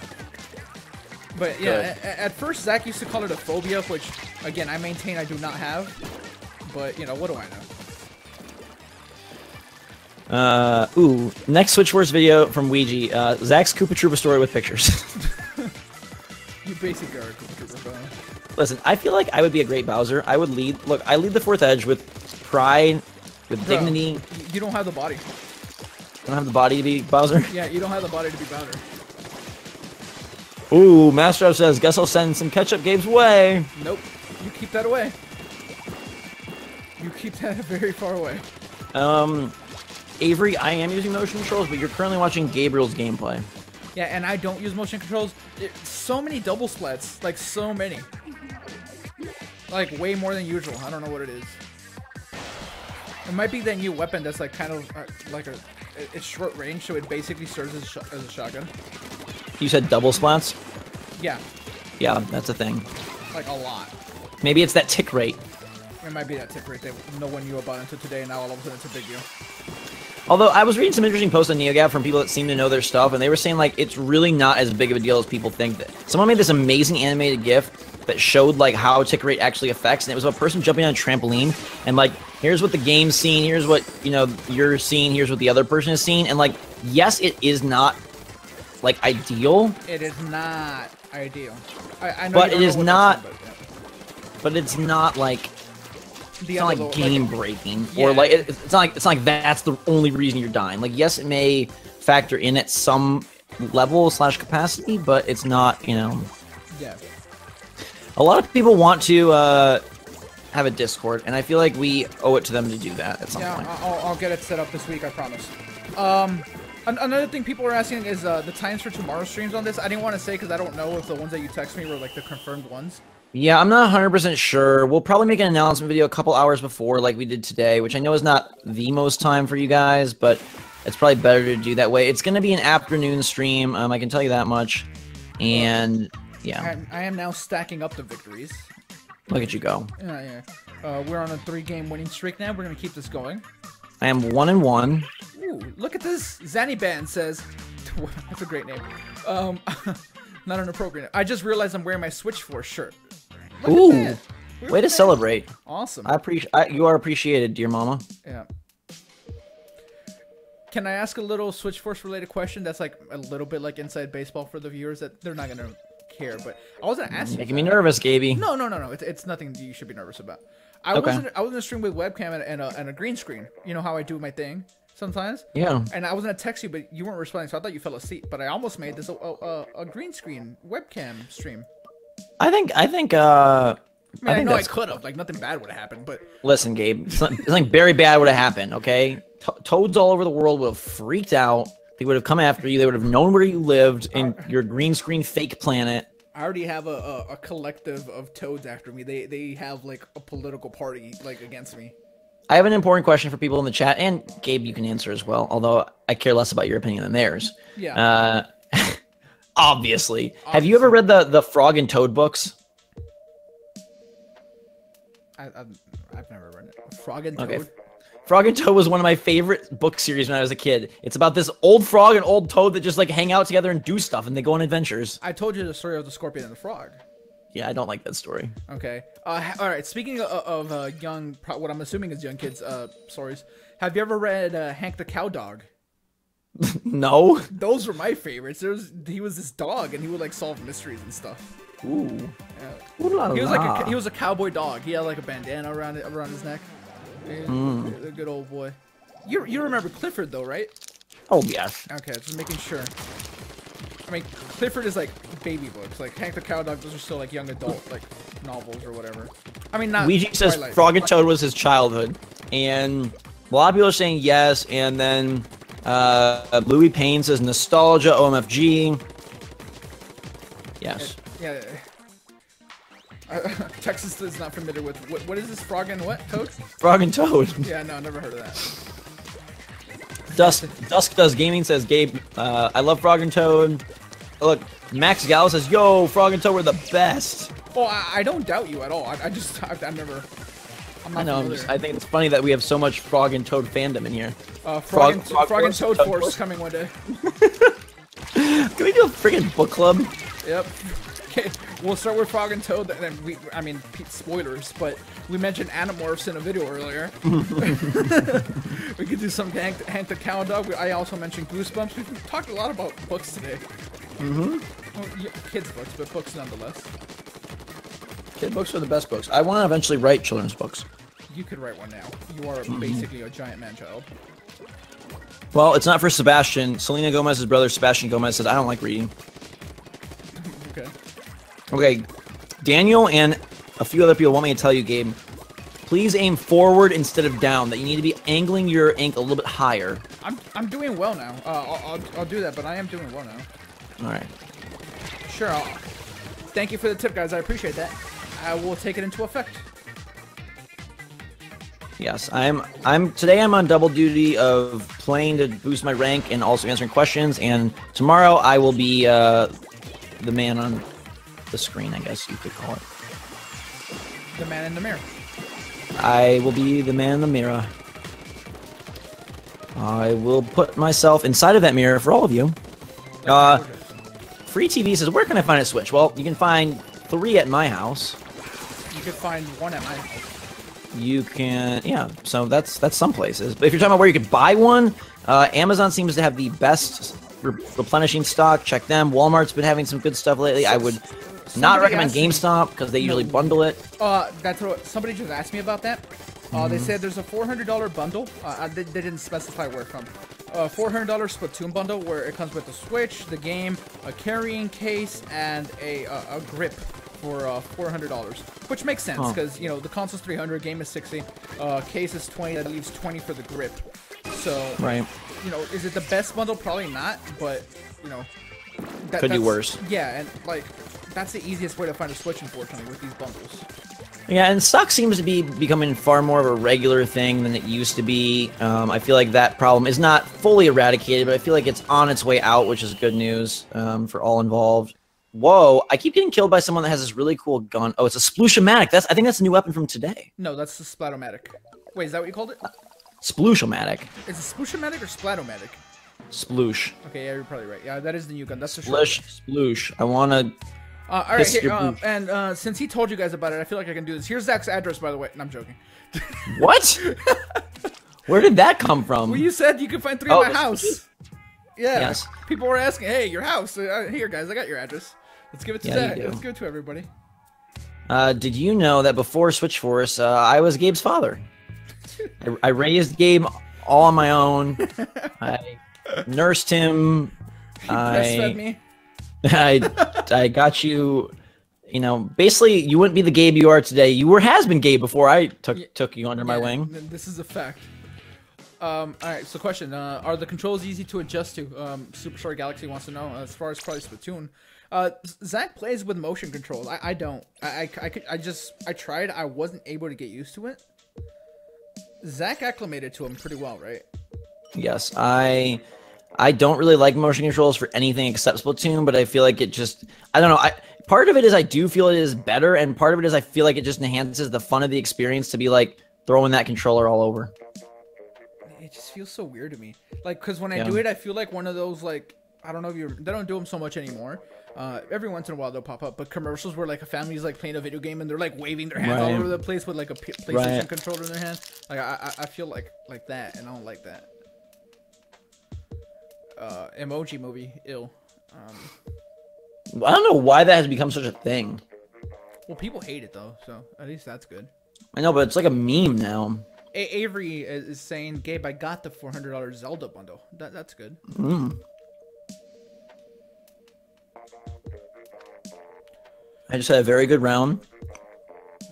But, yeah, at first, Zach used to call it a phobia, which, again, I maintain I do not have. But, you know, what do I know? Ooh, next Switch Wars video from Ouija. Zach's Koopa Troopa story with pictures. You basically are a Koopa Troopa fan. Listen, I feel like I would be a great Bowser. I would lead. Look, I lead the Fourth Edge with pride, with dignity. You don't have the body. I don't have the body to be Bowser? Yeah, you don't have the body to be Bowser. Ooh, Master says, guess I'll send some Ketchup Gabe's way. Nope. You keep that away. You keep that very far away. Avery, I am using motion controls, but you're currently watching Gabriel's gameplay. Yeah, and I don't use motion controls. So many double splats. Like, so many. Like, way more than usual. I don't know what it is. It might be that new weapon that's, like, kind of, like it's short range, so it basically serves as a shotgun. You said double splats? Yeah. Yeah, that's a thing. Like, a lot. Maybe it's that tick rate. It might be that tick rate that no one knew about until today, and now all of a sudden it's a big deal. Although, I was reading some interesting posts on NeoGAF from people that seem to know their stuff, and they were saying, like, it's really not as big of a deal as people think. That someone made this amazing animated GIF that showed, like, how tick rate actually affects, and it was a person jumping on a trampoline, and, like, here's what the game's seeing, here's what, you know, you're seeing, here's what the other person is seeing, and, like, yes, it is not, like, ideal. It is not ideal. I know but it is not, but it's not, like... It's not like game breaking, yeah. or like it's not like that's the only reason you're dying. Like, yes, it may factor in at some level / capacity, but it's not, you know. Yeah. A lot of people want to have a Discord, and I feel like we owe it to them to do that at some point. Yeah, I'll get it set up this week, I promise. Another thing people are asking is the times for tomorrow's streams on this. I didn't want to say because I don't know if the ones that you text me were like the confirmed ones. Yeah, I'm not 100% sure. We'll probably make an announcement video a couple hours before, like we did today, which I know is not the most time for you guys, but it's probably better to do that way. It's going to be an afternoon stream, I can tell you that much. And, yeah. I am now stacking up the victories. Look at you go. Yeah. We're on a 3-game winning streak now. We're going to keep this going. I am 1-1. Ooh, look at this. Zaniban says... That's a great name. Not an appropriate name. I just realized I'm wearing my Switch Force shirt. Look Ooh, at that. Way to celebrate. Awesome. You are appreciated, dear mama. Yeah. Can I ask a little Switch Force related question that's like a little bit like inside baseball for the viewers that they're not going to care, but I was going to ask you. Making me nervous, Gaby. No. It's nothing you should be nervous about. I was in a stream with webcam and a green screen. You know how I do my thing sometimes? Yeah. And I was going to text you, but you weren't responding, so I thought you fell asleep. But I almost made this a green screen webcam stream. I think I know I could have. Like, nothing bad would have happened, but... Listen, Gabe, something very bad would have happened, okay? Toads all over the world would have freaked out. They would have come after you. They would have known where you lived in your green screen fake planet. I already have a collective of toads after me. They have, like, a political party, like, against me. I have an important question for people in the chat, and Gabe, you can answer as well, although I care less about your opinion than theirs. Yeah. Obviously. Have you ever read the Frog and Toad books? I've never read it. Frog and Toad. Okay. Frog and Toad was one of my favorite book series when I was a kid. It's about this old frog and old toad that just like hang out together and do stuff, and they go on adventures. I told you the story of the scorpion and the frog. Yeah, I don't like that story. Okay. All right. Speaking of young, what I'm assuming is young kids' stories, have you ever read Hank the Cow Dog? No. Those were my favorites. He was this dog, and he would like solve mysteries and stuff. Ooh. Yeah. He was a cowboy dog. He had like a bandana around his neck. A good old boy. You remember Clifford though, right? Oh yes. Okay, just making sure. I mean, Clifford is like baby books. Like Hank the Cow Dog, those are still like young adult like novels or whatever. I mean, not. Ouija says Twilight. Frog and Toad was his childhood, and a lot of people are saying yes. And then Louis Payne says nostalgia, OMFG. Yes. Yeah. Texas is not familiar with what is this? Frog and what? Toad? Frog and Toad. Yeah, no, never heard of that. Dusk Does Gaming says, Gabe, I love Frog and Toad. Look, Max Gallo says, yo, Frog and Toad were the best. Oh, I don't doubt you at all. I've never. I know. I think it's funny that we have so much Frog and Toad fandom in here. Frog and Toad Force coming one day. Can we do a freaking book club? Yep. Okay, we'll start with Frog and Toad, and then spoilers, but we mentioned Animorphs in a video earlier. We could do some Hank the Cow Dog. I also mentioned Goosebumps. We've talked a lot about books today. Well, yeah, kids' books, but books nonetheless. Kid books are the best books. I want to eventually write children's books. You could write one now. You are basically a giant man-child. Well, it's not for Sebastian. Selena Gomez's brother, Sebastian Gomez, says, I don't like reading. Okay, Daniel and a few other people want me to tell you, Gabe, please aim forward instead of down. That you need to be angling your ink a little bit higher. I'm doing well now. I'll do that, but I am doing well now. All right. Sure. Thank you for the tip, guys. I appreciate that. I will take it into effect. Yes, today I'm on double duty of playing to boost my rank and also answering questions. And tomorrow I will be the man on the screen, I guess you could call it. The man in the mirror. I will be the man in the mirror. I will put myself inside of that mirror for all of you. Free TV says, where can I find a Switch? Well, you can find 3 at my house. You could find 1 at my house. You can, yeah, so that's some places. But if you're talking about where you could buy one, Amazon seems to have the best replenishing stock. Check them. Walmart's been having some good stuff lately. I would not recommend GameStop because they usually bundle it. That's what somebody just asked me about that. They said there's a $400 bundle. They didn't specify where from. $400 Splatoon bundle where it comes with the Switch, the game, a carrying case, and a grip for $400, which makes sense because you know the console's $300, game is $60, case is $20. That leaves $20 for the grip. So right, you know, is it the best bundle? Probably not, but you know, could be worse. Yeah, and like that's the easiest way to find a Switch, unfortunately, with these bundles. Yeah, and stock seems to be becoming far more of a regular thing than it used to be. I feel like that problem is not fully eradicated, but I feel like it's on its way out, which is good news for all involved. Whoa, I keep getting killed by someone that has this really cool gun. Oh, it's a Sploosh-O-Matic. I think that's a new weapon from today. No, that's the Splatomatic. Wait, is that what you called it? Sploosh-O-Matic. Is it Sploosh-O-Matic or Splatomatic? Sploosh. Okay, yeah, you're probably right. Yeah, that is the new gun. That's the Sploosh. I want to... all right, here, and since he told you guys about it, I feel like I can do this. Here's Zach's address, by the way. No, I'm joking. What? Where did that come from? Well, you said you could find 3 at my house. Yeah. Yes. People were asking, hey, your house. Here, guys, I got your address. Let's give it to Zach. Let's give it to everybody. Did you know that before Switch Force, I was Gabe's father? I raised Gabe all on my own. I nursed him. He breastfed me. I got you, you know, basically you wouldn't be the Gabe you are today. You has been Gabe before I took you under my wing. This is a fact. All right, so question, are the controls easy to adjust to? Superstar Galaxy wants to know, as far as probably Splatoon. Zach plays with motion controls. I don't. I tried. I wasn't able to get used to it. Zach acclimated to him pretty well, right? Yes, I don't really like motion controls for anything except Splatoon, but I feel like it just, I don't know, part of it is I do feel it is better, and part of it is I feel like it just enhances the fun of the experience to be like throwing that controller all over. It just feels so weird to me. Like, because when I do it, I feel like one of those, like, I don't know if they don't do them so much anymore. Every once in a while they'll pop up, but commercials where like a family's like playing a video game and they're like waving their hands all over the place with like a PlayStation controller in their hand. Like I feel like that, and I don't like that. Emoji movie, ill. I don't know why that has become such a thing. Well, people hate it though, so at least that's good. I know, but it's like a meme now. Avery is saying, Gabe, I got the $400 Zelda bundle. That's good. I just had a very good round.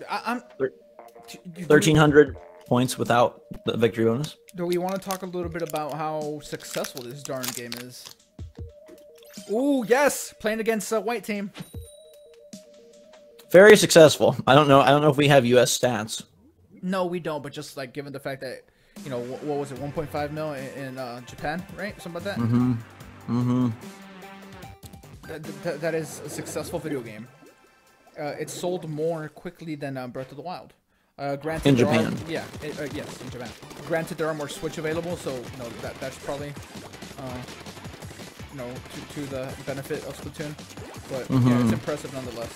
I'm 1,300 points without the victory bonus. Do we want to talk a little bit about how successful this darn game is? Ooh, yes, playing against a white team. Very successful. I don't know if we have U.S. stats. No, we don't. But just like given the fact that, you know, what was it, 1.5 mil in Japan, right? Something like that. That is a successful video game. It sold more quickly than Breath of the Wild. Granted, in Japan. Yes, in Japan. Granted, there are more Switch available, so that's probably to the benefit of Splatoon. But yeah, it's impressive nonetheless.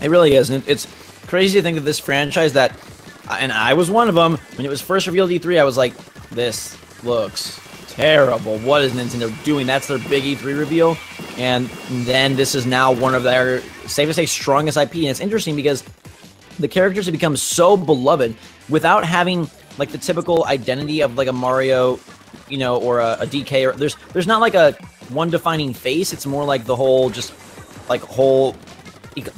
It really is, and it's crazy to think that this franchise and I was one of them, when it was first revealed at E3, I was like, this looks terrible. What is Nintendo doing? That's their big E3 reveal. And then this is now one of their, safe to say, strongest IP. And it's interesting because the characters have become so beloved without having like the typical identity of like a Mario, you know, or a DK. Or there's not like a one defining face. It's more like the whole the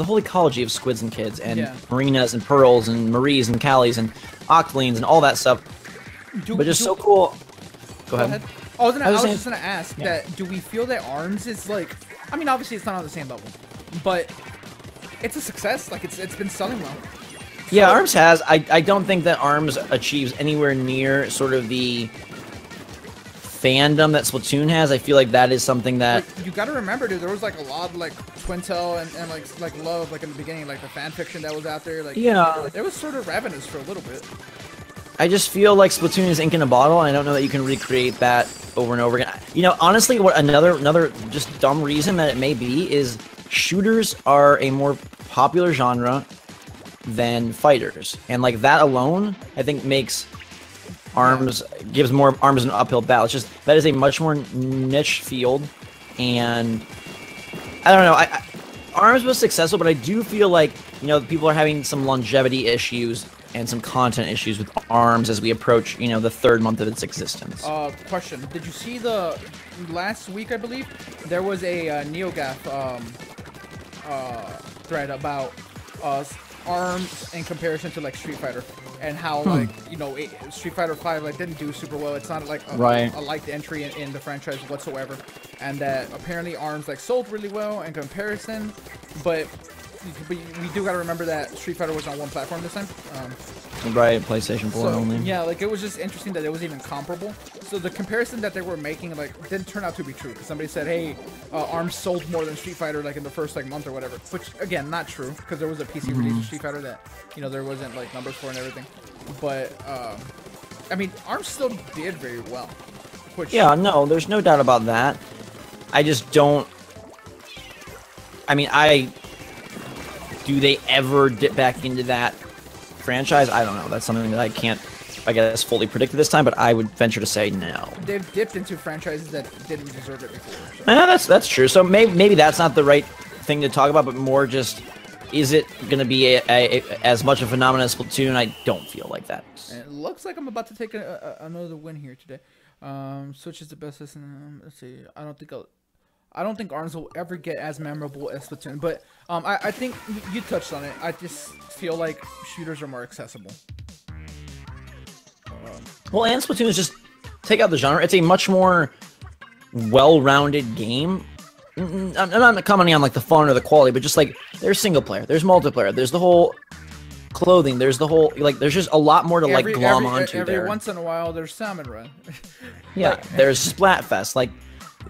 whole ecology of Squids and Kids and Marinas and Pearls and Maries and Callies and Octolines and all that stuff. But just so cool. Go ahead. I was just gonna ask that. Do we feel that ARMS is like? I mean, obviously it's not on the same level, but it's a success. Like it's been selling well. So, yeah, ARMS has. I don't think that ARMS achieves anywhere near sort of the fandom that Splatoon has. I feel like that is something that you got to remember, dude. There was like a lot of like Twintel and like love like in the beginning, like the fan fiction that was out there. Like it was sort of ravenous for a little bit. I just feel like Splatoon is ink in a bottle, and I don't know that you can recreate that over and over again. You know, honestly, what another just dumb reason that it may be is shooters are a more popular genre than fighters, and like that alone, I think makes ARMS gives more ARMS an uphill battle. It's just that is a much more niche field, and I don't know. ARMS was successful, but I do feel like people are having some longevity issues and some content issues with ARMS as we approach, the third month of its existence. Question. Did you see the last week, I believe, there was a NeoGAF thread about ARMS in comparison to like Street Fighter and how like, Street Fighter 5 like didn't do super well. It's not like a liked entry in the franchise whatsoever. And that apparently ARMS like sold really well in comparison, but we do gotta remember that Street Fighter was on one platform this time. Right, PlayStation 4 only. Yeah, like it was just interesting that it was even comparable. So the comparison that they were making like didn't turn out to be true. Somebody said, "Hey, ARMS sold more than Street Fighter like in the first like month or whatever," which again not true because there was a PC release of Street Fighter that there wasn't like numbers for and everything. But I mean, ARMS still did very well. Which no, there's no doubt about that. I just don't. I mean, do they ever dip back into that franchise? I don't know. That's something that I can't, I guess, fully predict at this time, but I would venture to say no. They've dipped into franchises that didn't deserve it before. So. That's true. So maybe that's not the right thing to talk about, but more just, is it going to be as much a phenomenon as Splatoon? I don't feel like that. And it looks like I'm about to take another win here today. Switch is the best system. Let's see. I don't think ARMS will ever get as memorable as Splatoon, but I think you touched on it. I just feel like shooters are more accessible. Well, and Splatoon is just, take out the genre, it's a much more well-rounded game. I'm not commenting on like the fun or the quality, but just like there's single player, there's multiplayer, there's the whole clothing, there's the whole there's just a lot more to glom onto there. Every once in a while, there's Salmon Run. Yeah, there's Splatfest. Like,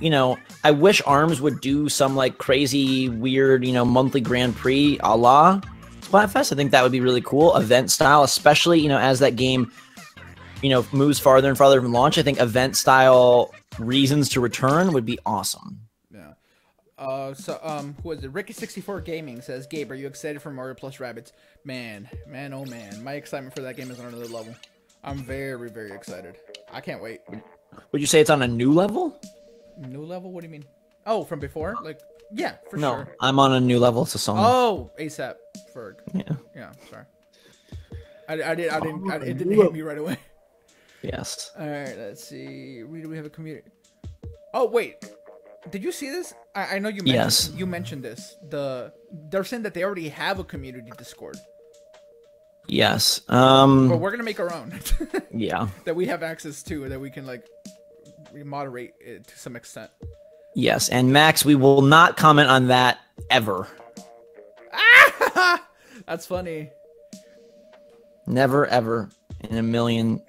you know, I wish ARMS would do some like crazy, weird, you know, monthly Grand Prix a la Splatfest. I think that would be really cool, event style, especially, you know, as that game, you know, moves farther and farther from launch. I think event style reasons to return would be awesome. Yeah. Who is it? Ricky64 Gaming says, Gabe, are you excited for Mario plus Rabbids? Man, oh man, my excitement for that game is on another level. I'm very, very excited. I can't wait. Would you say it's on a new level? New level? What do you mean? Oh, from before? Like, yeah, for no, sure. No, I'm on a new level. It's a song. Oh, ASAP Ferg. Yeah, sorry. It didn't hit me right away. Yes. All right, let's see. Do we have a community? Oh, wait. Did you see this? I know you mentioned, yes. You mentioned this. They're saying that they already have a community Discord. Yes. But we're gonna make our own. Yeah. That we have access to, that we can like moderate it to some extent. Yes, and Max, we will not comment on that ever. That's funny. Never, ever in a million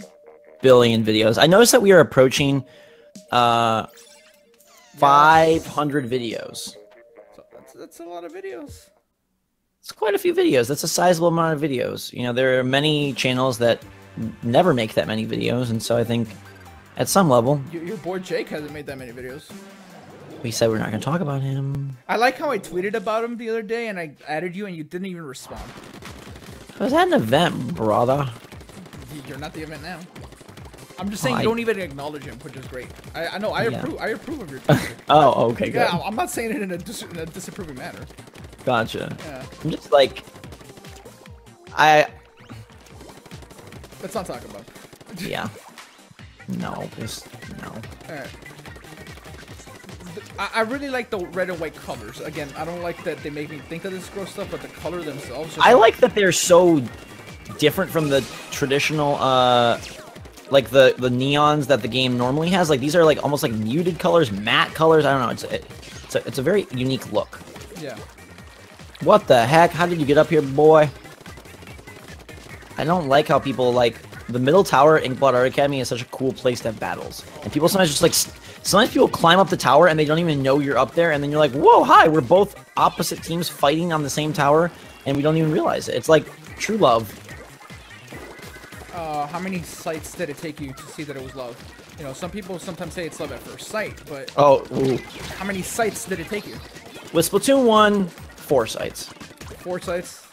billion videos. I noticed that we are approaching 500 videos. So that's a lot of videos. It's quite a few videos. That's a sizable amount of videos. You know, there are many channels that never make that many videos, and so I think at some level... Your boy Jake hasn't made that many videos. We said we're not going to talk about him. I like how I tweeted about him the other day, and I added you, and you didn't even respond. I was at an event, brother. You're not the event now. I'm just saying you don't even acknowledge him, which is great. I know, I approve of your Twitter. Oh, okay, good. Yeah, I'm not saying it in a disapproving manner. Gotcha. Yeah. I'm just like... Let's not talk about it. Yeah. No, just no. Alright. I really like the red and white colors. Again, I don't like that they make me think of this gross stuff, but the color themselves... I like that they're so different from the traditional, like the neons that the game normally has. Like, these are like almost like muted colors, matte colors. I don't know. It's a very unique look. Yeah. What the heck? How did you get up here, boy? I don't like how people, like, the middle tower, Inkblot Art Academy, is such a cool place to have battles. And people sometimes just, like, sometimes people climb up the tower and they don't even know you're up there, and then you're like, whoa, hi, we're both opposite teams fighting on the same tower, and we don't even realize it. It's like true love. How many sights did it take you to see that it was love? You know, some people sometimes say it's love at first sight, but... Oh, ooh. How many sights did it take you? With Splatoon 1, 4 sights. 4 sights?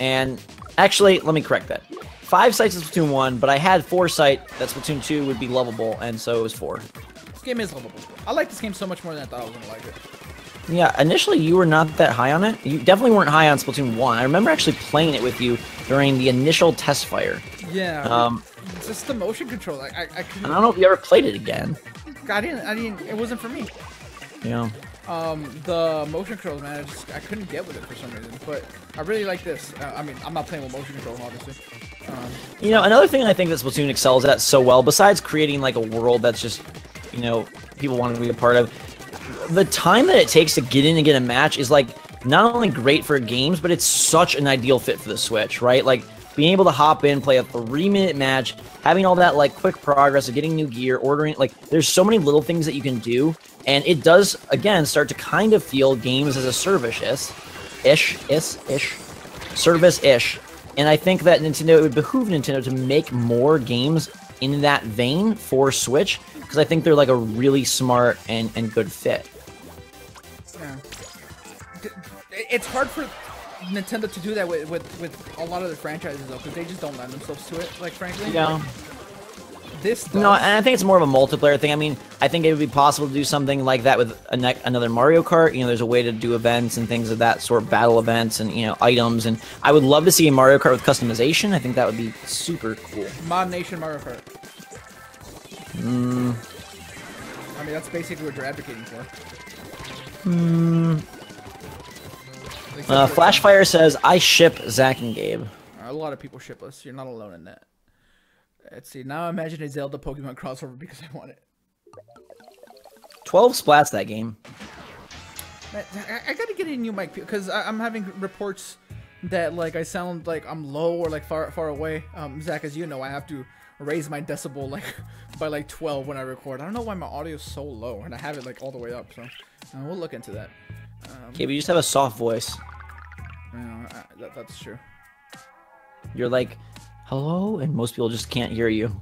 And, actually, let me correct that. 5 sights in Splatoon 1, but I had 4 sight that Splatoon 2 would be lovable, and so it was 4. This game is lovable. I like this game so much more than I thought I was going to like it. Yeah, initially you were not that high on it. You definitely weren't high on Splatoon 1. I remember actually playing it with you during the initial test fire. Yeah. It's just the motion control. I don't know if you ever played it again. I didn't. It wasn't for me. Yeah. The motion controls, man, I couldn't get with it for some reason. But I really like this. I mean, I'm not playing with motion control, obviously. You know, another thing I think that Splatoon excels at so well, besides creating like a world that's just, you know, people want to be a part of, the time that it takes to get in and get a match is like not only great for games, but it's such an ideal fit for the Switch, right? Like being able to hop in, play a 3-minute match, having all that like quick progress of getting new gear, ordering, like there's so many little things that you can do, and it does again start to kind of feel games as a service-ish. And I think that Nintendo, it would behoove Nintendo to make more games in that vein for Switch, because I think they're like a really smart and good fit. Yeah. It's hard for Nintendo to do that with a lot of the franchises, though, because they just don't lend themselves to it, like, frankly. Yeah. Like, this does. No, and I think it's more of a multiplayer thing. I mean, I think it would be possible to do something like that with another Mario Kart. You know, there's a way to do events and things of that sort, battle events and, you know, items. And I would love to see a Mario Kart with customization. I think that would be super cool. Mod Nation Mario Kart. I mean, that's basically what you're advocating for. Flashfire says, I ship Zach and Gabe. A lot of people ship us. You're not alone in that. Let's see. Now imagine a Zelda Pokemon crossover because I want it. 12 splats that game. Man, I gotta get a new mic because I'm having reports that like I sound like I'm low or like far away. Zach, as you know, I have to raise my decibel like by like 12 when I record. I don't know why my audio is so low, and I have it like all the way up. So we'll look into that. Okay, but you just have a soft voice. That's true. You're like, hello, and most people just can't hear you.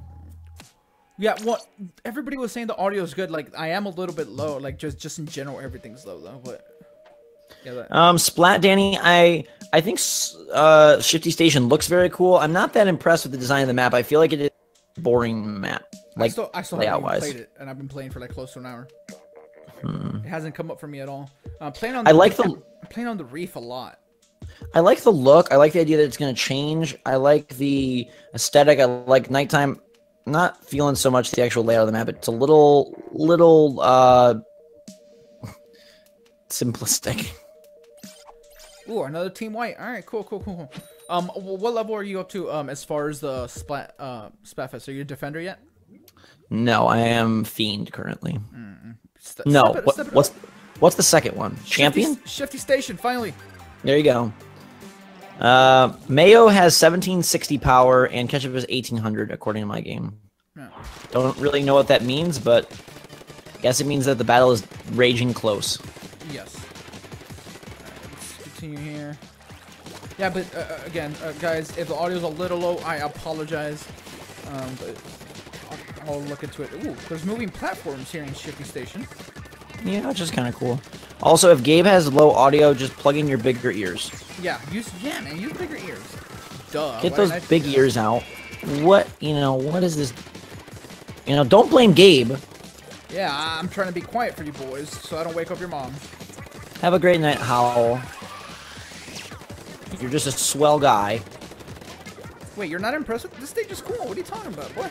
Yeah, well, everybody was saying the audio is good. Like, I am a little bit low. Like, just in general, everything's low though. But yeah. Splat Danny, I think Shifty Station looks very cool. I'm not that impressed with the design of the map. I feel like it is a boring map. Like, I still haven't even played it, and I've been playing for like close to an hour. It hasn't come up for me at all. I'm playing on the reef a lot. I like the look. I like the idea that it's going to change. I like the aesthetic. I like nighttime. I'm not feeling so much the actual layout of the map. It's a little simplistic. Ooh, another team white. All right, cool. What level are you up to as far as the Splatfest? Are you a defender yet? No, I am fiend currently. No, what's the second one? Champion? Shifty Station, finally. There you go. Mayo has 1760 power and Ketchup is 1800 according to my game. Yeah. Don't really know what that means, but I guess it means that the battle is raging close. Yes. Alright, let's continue here. Yeah, but again, guys, if the audio's a little low, I apologize. But I'll look into it. Ooh, there's moving platforms here in Shifty Station. Yeah, which is kind of cool. Also, if Gabe has low audio, just plug in your bigger ears. Yeah, use bigger ears. Duh. Get those big ears out. What is this? Don't blame Gabe. Yeah, I'm trying to be quiet for you boys, so I don't wake up your mom. Have a great night, Howl. You're just a swell guy. Wait, you're not impressed with this stage? Is cool. What are you talking about, boy?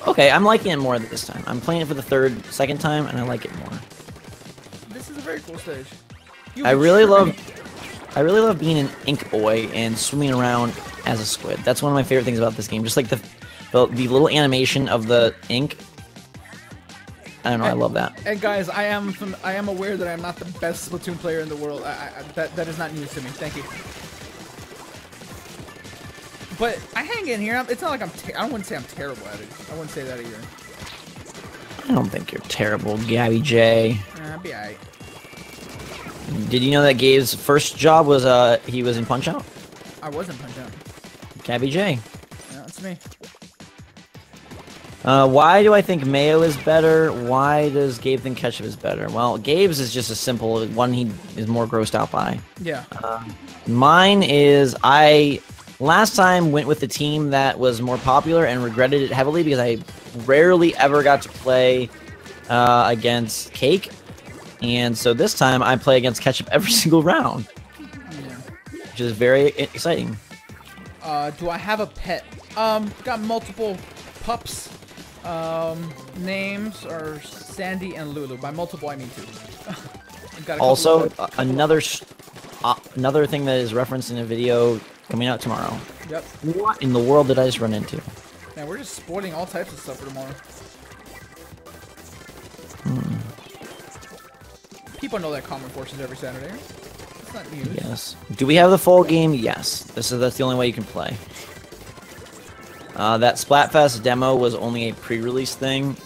Okay, I'm liking it more this time. I'm playing it for the second time, and I like it more. This is a very cool stage. I really love being an ink boy and swimming around as a squid. That's one of my favorite things about this game. Just like the little animation of the ink. I don't know. I love that. And guys, I am aware that I'm not the best Splatoon player in the world. That is not news to me. Thank you. But I hang in here. It's not like I wouldn't say I'm terrible at it. I wouldn't say that either. I don't think you're terrible, Gabby J. I'll be alright. Did you know that Gabe's first job was he was in Punch-Out? I was in Punch-Out. Gabby J. Yeah, that's me. Why do I think Mayo is better? Why does Gabe think Ketchup is better? Well, Gabe's is just a simple one he is more grossed out by. Yeah. Mine is last time went with the team that was more popular and regretted it heavily because I rarely ever got to play against Cake. And so this time I play against Ketchup every single round. Yeah. Which is very exciting. Do I have a pet? Got multiple pups. Names are Sandy and Lulu. By multiple, I mean two. Also, another thing that is referenced in a video coming out tomorrow. Yep. What in the world did I just run into? Man, we're just spoiling all types of stuff for tomorrow. People know that Common Force is every Saturday. It's not news. Yes. Do we have the full game? Yes. That's the only way you can play. That Splatfest demo was only a pre-release thing.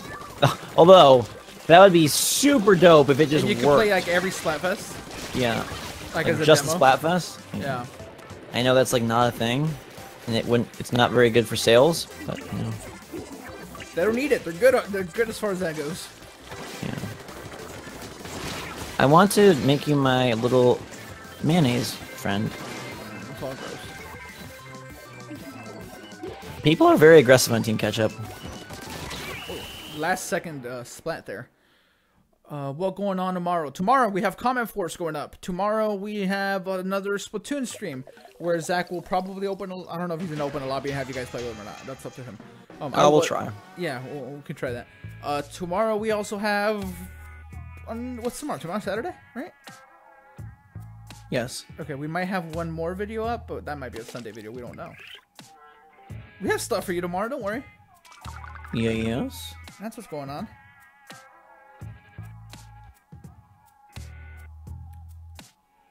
Although, that would be super dope if it just worked. You could play like every Splatfest? Yeah. Like as a just demo? the Splatfest? Yeah. I know that's like not a thing. And it's not very good for sales, but you know. They don't need it. They're good as far as that goes. Yeah. I want to make you my little mayonnaise friend. It's all gross. People are very aggressive on Team Ketchup. Oh, last second splat there. What going on tomorrow? Tomorrow we have Comment Force going up. Tomorrow we have another Splatoon stream where Zach will probably open. I don't know if he's gonna open a lobby and have you guys play with him or not. That's up to him. I will try. Yeah, we can try that. Tomorrow we also have. What's tomorrow? Tomorrow Saturday, right? Yes. Okay, we might have one more video up, but that might be a Sunday video. We don't know. We have stuff for you tomorrow. Don't worry. Yeah. Yes. That's what's going on.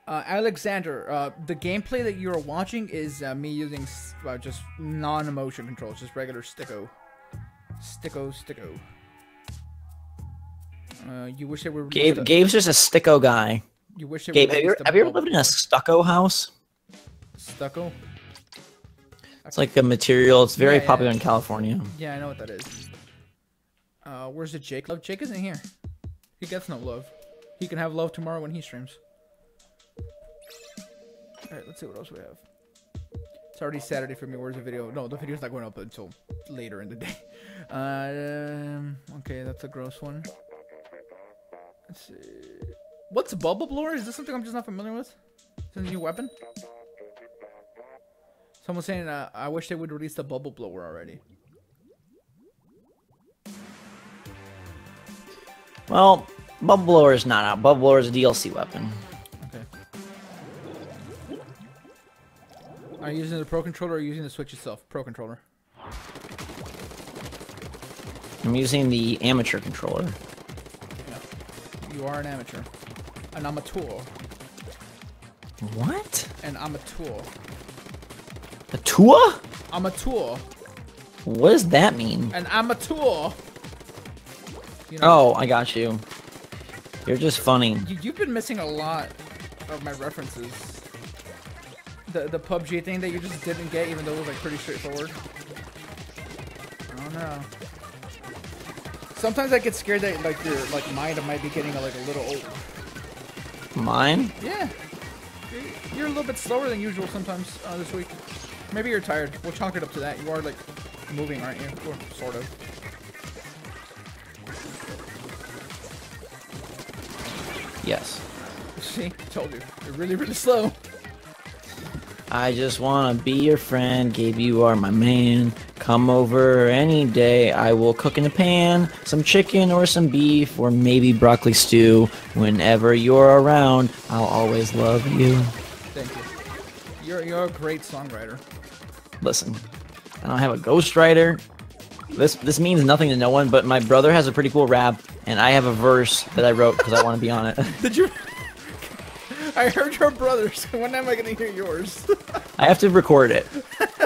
Alexander, the gameplay that you're watching is me using just non-emotion controls, just regular sticko. You wish they were. Gabe's just a sticko guy. You wish they Gabe, have you ever lived in a stucco house? Stucco? It's like a material. It's very popular in California. Yeah, I know what that is. Where's the Jake love? Jake isn't here. He gets no love. He can have love tomorrow when he streams. Alright, let's see what else we have. It's already Saturday for me. Where's the video? No, the video's not going up until later in the day. Okay, that's a gross one. Let's see. What's Bubble Blower? Is this something I'm just not familiar with? Is it a new weapon? Someone's saying, I wish they would release the Bubble Blower already. Well, Bubble Blower is not out. Bubble Blower is a DLC weapon. Okay. Are you using the Pro Controller or are you using the Switch itself? Pro Controller. I'm using the amateur controller. Yeah. You are an amateur. An amateur. What? An amateur. A tour? Amateur. What does that mean? An amateur. You know, oh, I got you. You're just funny. You've been missing a lot of my references. The PUBG thing that you just didn't get, even though it was like pretty straightforward. I don't know. Sometimes I get scared that like your mind might be getting like a little old. Mine? Yeah. You're a little bit slower than usual sometimes this week. Maybe you're tired. We'll chalk it up to that. You are like moving, aren't you? Or sort of. Yes. See? Told you. You're really, really slow. I just wanna be your friend, Gabe, you are my man. Come over any day, I will cook in a pan, some chicken or some beef, or maybe broccoli stew. Whenever you're around, I'll always love you. Thank you. You're a great songwriter. Listen, I don't have a ghostwriter. This means nothing to no one, but my brother has a pretty cool rap, and I have a verse that I wrote because I want to be on it. Did you? I heard your brother's. When am I going to hear yours? I have to record it.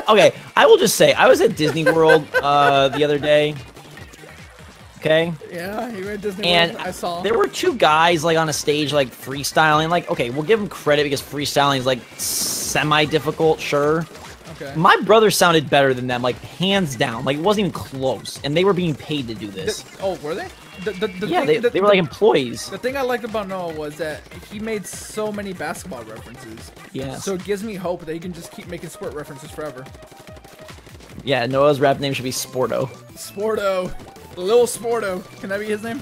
Okay, I will just say, I was at Disney World the other day. Okay? Yeah, you were at Disney World, I saw. There were two guys like on a stage like freestyling. Like, okay, we'll give them credit because freestyling is like semi-difficult, sure. Okay. My brother sounded better than them, like hands down. Like it wasn't even close, and they were being paid to do this. Were they? Yeah, they were like employees. The thing I liked about Noah was that he made so many basketball references. Yeah. So it gives me hope that he can just keep making sport references forever. Yeah, Noah's rap name should be Sporto. Sporto. Lil Sporto. Can that be his name?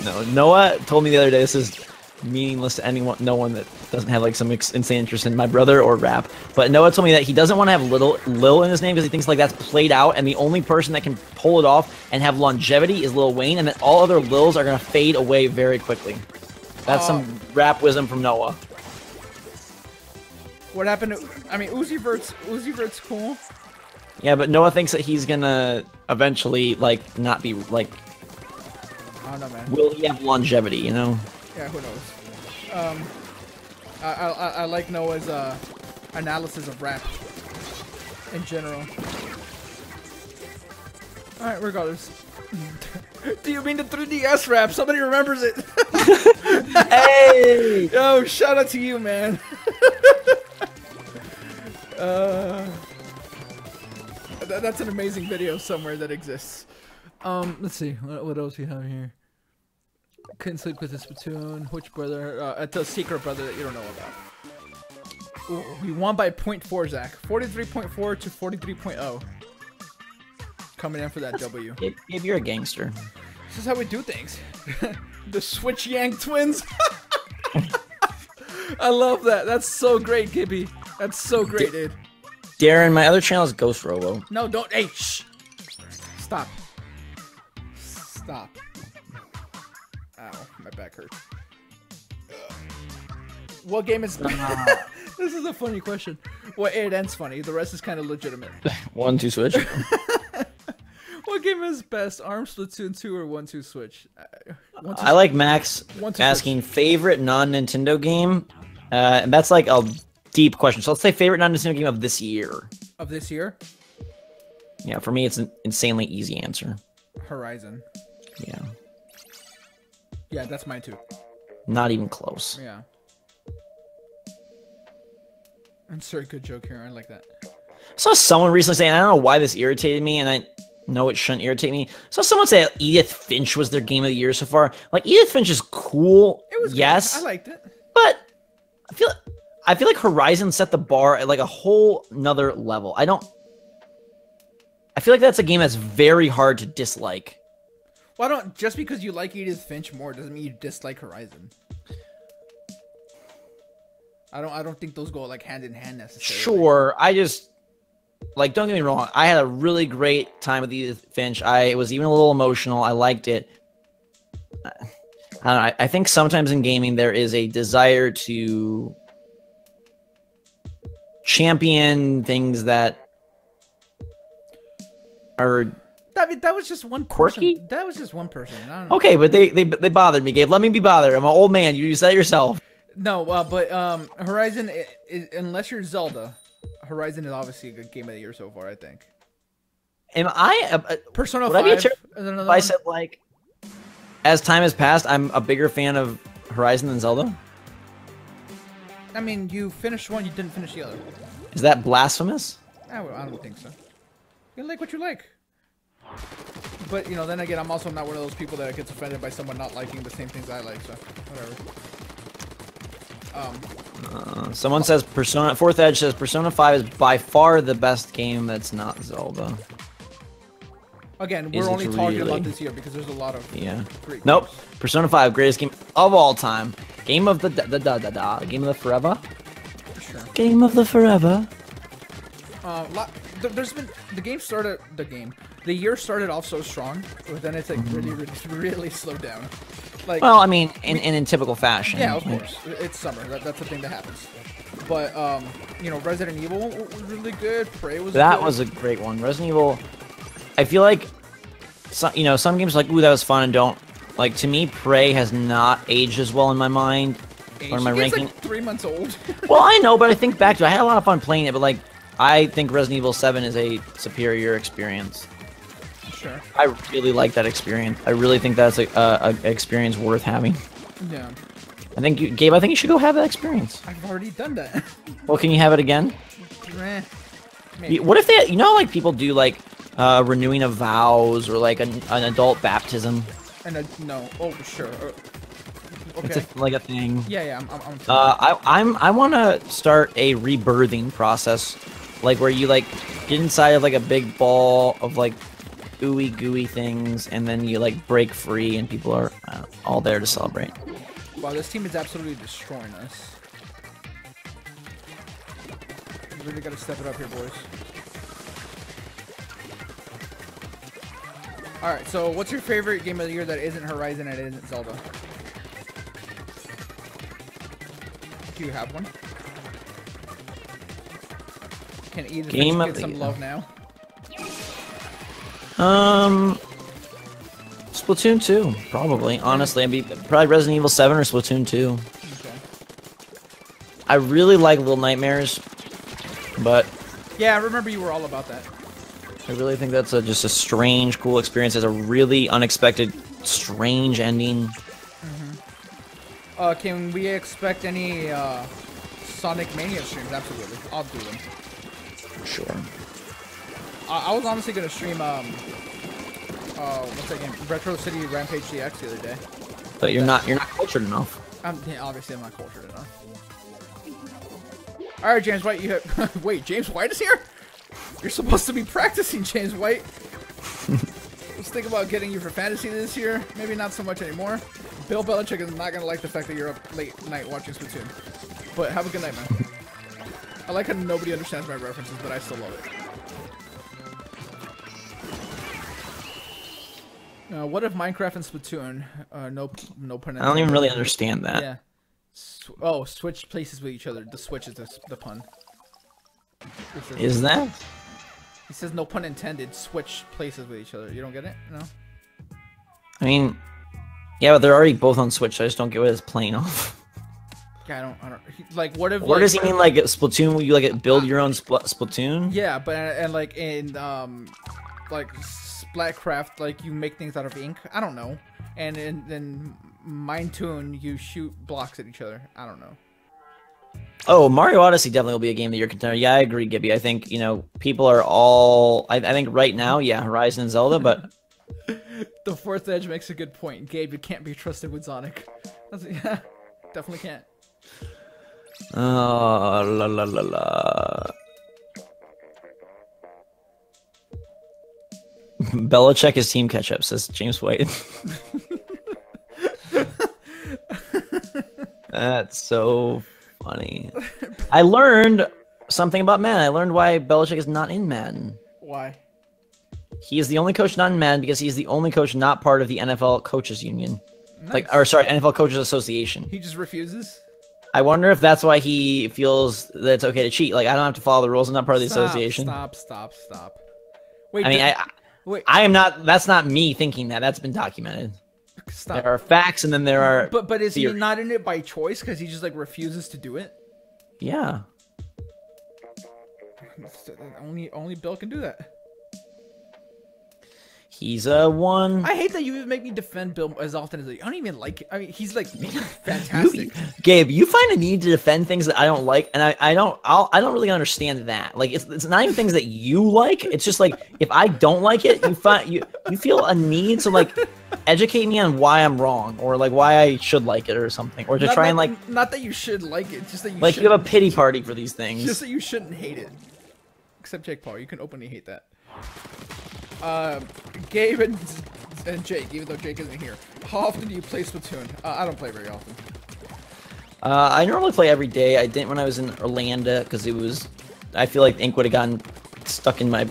No, Noah told me the other day this is meaningless to anyone, no one that doesn't have like some insane interest in my brother or rap. But Noah told me that he doesn't want to have Lil in his name because he thinks like that's played out, and the only person that can pull it off and have longevity is Lil Wayne, and that all other Lils are gonna fade away very quickly. That's some rap wisdom from Noah. What happened to? I mean, Uzi Vert's cool. Yeah, but Noah thinks that he's gonna eventually like not be like. I don't know, man. Will he have longevity? You know. Yeah, who knows? I like Noah's analysis of rap in general. Alright, regardless. Do you mean the 3DS rap? Somebody remembers it. Hey! Yo, shout out to you, man. That's an amazing video somewhere that exists. Let's see. What else we have here? Couldn't sleep with the Splatoon. Which brother? It's a secret brother that you don't know about. Ooh, we won by 0.4, Zach. 43.4 to 43.0. Coming in for that W. If you're a gangster. This is how we do things. The Switch Yang twins. I love that. That's so great, Gibby. That's so great, dude. Darren, my other channel is Ghost Robo. No, don't. Hey, shh. Stop. Stop. Ow, my back hurts. What game is... This is a funny question. Well, it ends funny. The rest is kind of legitimate. 1-2 Switch. What game is best? ARMS, Splatoon 2, or 1-2 Switch? I like Max asking favorite non-Nintendo game. And that's like a deep question. So let's say favorite non-Nintendo game of this year. Of this year? Yeah, for me, it's an insanely easy answer. Horizon. Yeah. Yeah, that's mine too. Not even close. Yeah. Insert a good joke here. I like that. I saw someone recently saying, I don't know why this irritated me, and I know it shouldn't irritate me. So someone say Edith Finch was their game of the year so far. Like, Edith Finch is cool. It was yes. good. I liked it. But I feel like Horizon set the bar at like a whole nother level. I feel like that's a game that's very hard to dislike. Well, just because you like Edith Finch more doesn't mean you dislike Horizon. I don't think those go like hand in hand necessarily. Sure, I just like, don't get me wrong. I had a really great time with Edith Finch. I was even a little emotional. I liked it. I don't know, I think sometimes in gaming there is a desire to champion things that are that was just one person. Quirky? That was just one person. I don't know. Okay, but they bothered me, Gabe. Let me be bothered. I'm an old man. You said it yourself. No, but Horizon, unless you're Zelda, Horizon is obviously a good game of the year so far, I think. Am I Persona 5? If I said, like, as time has passed, I'm a bigger fan of Horizon than Zelda? I mean, you finished one, you didn't finish the other. Is that blasphemous? I don't think so. You like what you like. But, you know, then again, I'm also not one of those people that gets offended by someone not liking the same things I like, so whatever. Someone says Fourth Edge says Persona 5 is by far the best game that's not Zelda. Again, we're only talking about this year because there's a lot of great Nope. games. Persona 5, greatest game of all time. Game of the Game of the forever. Sure. Game of the forever. There's been the year started off so strong, but then it's like really slowed down. Like, well, I mean, in typical fashion. Yeah, of course. It's summer. That's the thing that happens. But you know, Resident Evil was really good. Prey was that good. was a great one. Resident Evil. I feel like some games are like, ooh, that was fun, and don't like. To me, Prey has not aged as well in my mind or in my ranking. It's like 3 months old. Well, I know, but I think back to it. I had a lot of fun playing it, but like, I think Resident Evil 7 is a superior experience. Sure. I really like that experience. I really think that's a experience worth having. Yeah. I think Gabe, I think you should go have that experience. I've already done that. Well, can you have it again? Maybe. What if they, like people do like renewing of vows or like an adult baptism? No. Oh, sure. Okay. It's like a thing. Yeah. I want to start a rebirthing process, like where you like get inside of like a big ball of like ooey gooey things, and then you like break free, and people are all there to celebrate. Wow, this team is absolutely destroying us. We really gotta step it up here, boys. Alright, so what's your favorite game of the year that isn't Horizon and isn't Zelda? Do you have one? Can Edith get some love now? Splatoon 2, probably. Honestly, I'd be probably Resident Evil 7 or Splatoon 2. Okay. I really like Little Nightmares, but yeah, I remember you were all about that. I really think that's just a strange, cool experience. It's a really unexpected, strange ending. Can we expect any Sonic Mania streams? Absolutely, I'll do them. Sure. I was honestly gonna stream what's that game? Retro City Rampage DX the other day. But you're not cultured enough. Yeah, obviously I'm not cultured enough. All right, James White, you have wait, James White is here? You're supposed to be practicing, James White. Let's think about getting you for fantasy this year. Maybe not so much anymore. Bill Belichick is not gonna like the fact that you're up late night watching Splatoon. But have a good night, man. I like how nobody understands my references, but I still love it. What if Minecraft and Splatoon? No pun intended. I don't even really understand that. Yeah. Switch places with each other. The switch is the pun. Is that? He says no pun intended. Switch places with each other. You don't get it? No. I mean, yeah, but they're already both on Switch. So I just don't get what it's playing off. I don't. Like, what if? What does he mean? Like Splatoon? Will you like build your own Splatoon? Yeah, but and like in like Splatcraft, like you make things out of ink. I don't know. And in Minetoon, you shoot blocks at each other. I don't know. Oh, Mario Odyssey definitely will be a game that you're contender. Yeah, I agree, Gibby. I think, you know, people are all... I think right now, yeah, Horizon and Zelda, but... The Fourth Edge makes a good point. Gabe, you can't be trusted with Sonic. Yeah, definitely can't. Oh, la la la la. Belichick is Team Ketchup, says James White. That's so funny. I learned something about Madden. I learned why Belichick is not in Madden. Why? He is the only coach not in Madden because he's the only coach not part of the NFL Coaches Union. Nice. Like, or sorry, NFL Coaches Association. He just refuses? I wonder if that's why he feels that it's okay to cheat. Like, I don't have to follow the rules. I'm not part of the association. Stop. Wait, I mean, wait. I am not. That's not me thinking that. That's been documented. Stop. There are facts, and then there are. But is he not in it by choice because he just like refuses to do it? Yeah. Only Bill can do that. He's a one. I hate that you make me defend Bill as often as I don't even like it. I mean, he's like fantastic. Gabe, you find a need to defend things that I don't like, and I don't really understand that. Like, it's not even things that you like. It's just like if I don't like it, you feel a need to like educate me on why I'm wrong or like why I should like it or something, or to try and like not that you should like it, just that you like you have a pity party for these things. Just that you shouldn't hate it. Except Jake Paul, you can openly hate that. Gabe and Jake, even though Jake isn't here, how often do you play Splatoon? I don't play very often. I normally play every day. I didn't when I was in Orlando because it was. I feel like ink would have gotten stuck in my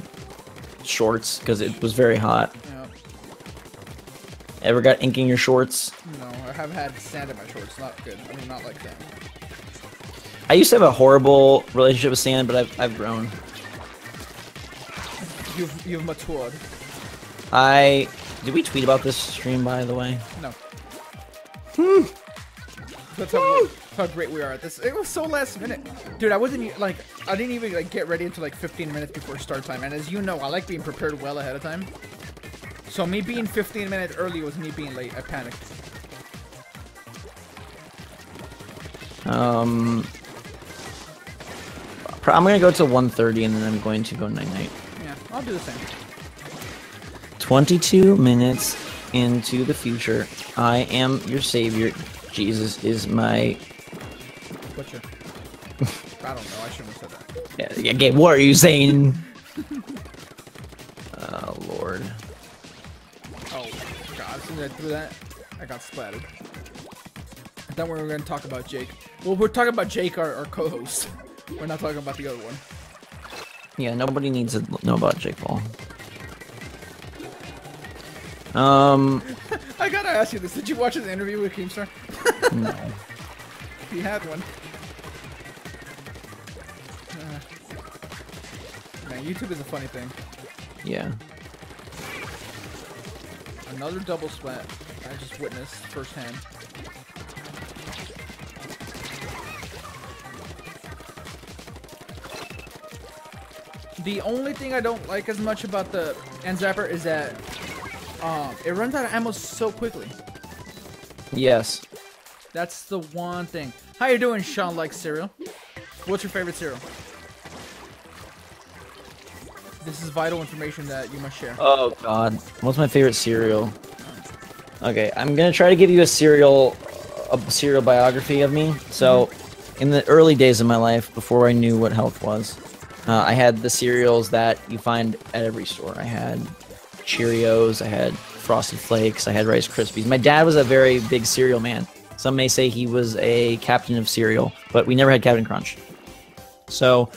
shorts because it was very hot. Yeah. Ever got ink in your shorts? No, I have had sand in my shorts. Not good. I mean, not like that. I used to have a horrible relationship with sand, but I've grown. You've matured. Did we tweet about this stream, by the way? No. That's how great we are at this. It was so last minute, dude. I didn't even like get ready until like 15 minutes before start time. And as you know, I like being prepared well ahead of time. So me being 15 minutes early was me being late. I panicked. I'm gonna go to 1:30 and then I'm going to go night-night. Yeah, I'll do the same. 22 minutes into the future. I am your savior. Jesus is my... Butcher. I don't know. I shouldn't have said that. Yeah, Gabe, what are you saying? Oh, Lord. Oh, God. As soon as I threw that, I got splattered. I thought we were going to talk about Jake. Well, we're talking about Jake, our co-host. We're not talking about the other one. Yeah, nobody needs to know about Jake Paul. I gotta ask you this. Did you watch his interview with Keemstar? No. He had one. Man, YouTube is a funny thing. Yeah. Another double splat I just witnessed firsthand. The only thing I don't like as much about the end zapper is that it runs out of ammo so quickly. Yes. That's the one thing. How you doing, Sean? Like cereal? What's your favorite cereal? This is vital information that you must share. Oh God, what's my favorite cereal? Okay, I'm gonna try to give you a cereal biography of me. So, in the early days of my life, before I knew what health was, I had the cereals that you find at every store. I had Cheerios, I had Frosted Flakes, I had Rice Krispies. My dad was a very big cereal man. Some may say he was a captain of cereal, but we never had Captain Crunch. So,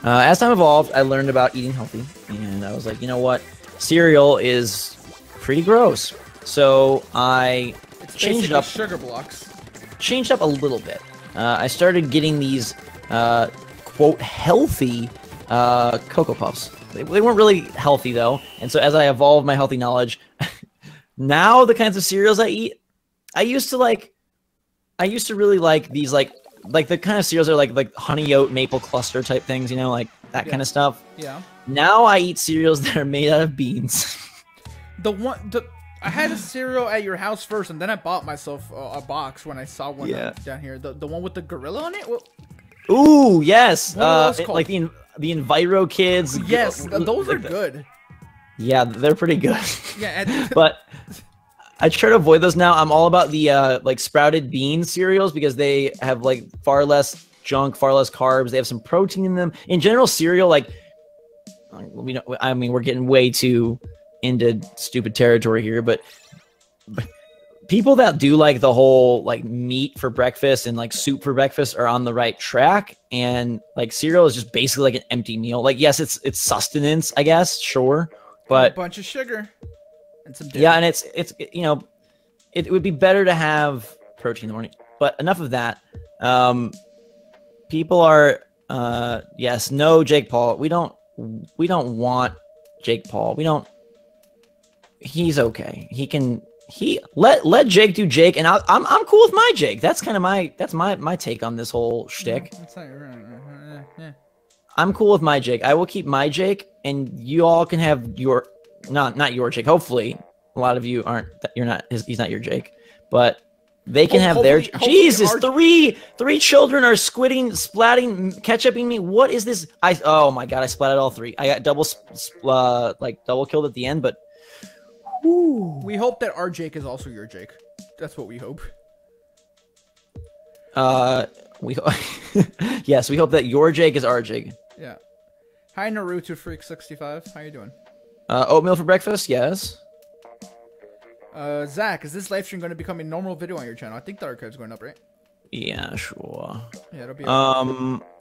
as time evolved, I learned about eating healthy, and I was like, you know what? Cereal is pretty gross. So I changed up sugar blocks. Changed up a little bit. I started getting these quote healthy Cocoa Puffs. They weren't really healthy though, and so as I evolved my healthy knowledge, now the kinds of cereals I eat, I used to really like these like like the kind of cereals are like honey oat maple cluster type things, you know, like that kind of stuff. Yeah. Now I eat cereals that are made out of beans. I had a cereal at your house first, and then I bought myself a box when I saw one down here. The one with the gorilla on it. Ooh, yes. Like the Enviro Kids. Yes, those are good. Yeah, they're pretty good. Yeah, but I try to avoid those now. I'm all about the like sprouted bean cereals because they have like far less junk, far less carbs. They have some protein in them. In general, cereal, like I mean, we're getting way too into stupid territory here, but people that do like the whole like meat for breakfast and like soup for breakfast are on the right track. And like cereal is just basically like an empty meal. Like, yes, it's sustenance, I guess, sure, but a bunch of sugar and some dip. Yeah, and it's you know, it would be better to have protein in the morning. But enough of that. People are yes, no Jake Paul. We don't want Jake Paul. He's okay. Let Jake do Jake, and I'm cool with my Jake. That's kind of my take on this whole shtick. Yeah. I'm cool with my Jake. I will keep my Jake, and you all can have your not your Jake. Hopefully, a lot of you aren't. He's not your Jake, but they can have their. Jesus, three children are splatting, ketchuping me. What is this? Oh my god, I splatted all three. I got double killed at the end, but. Ooh. We hope that our Jake is also your Jake. That's what we hope. Yes, we hope that your Jake is our Jake. Yeah. Hi, Naruto Freak 65. How you doing? Oatmeal for breakfast. Yes. Zach, is this live stream going to become a normal video on your channel? I think the archive's going up, right? Yeah, sure. Yeah, it'll be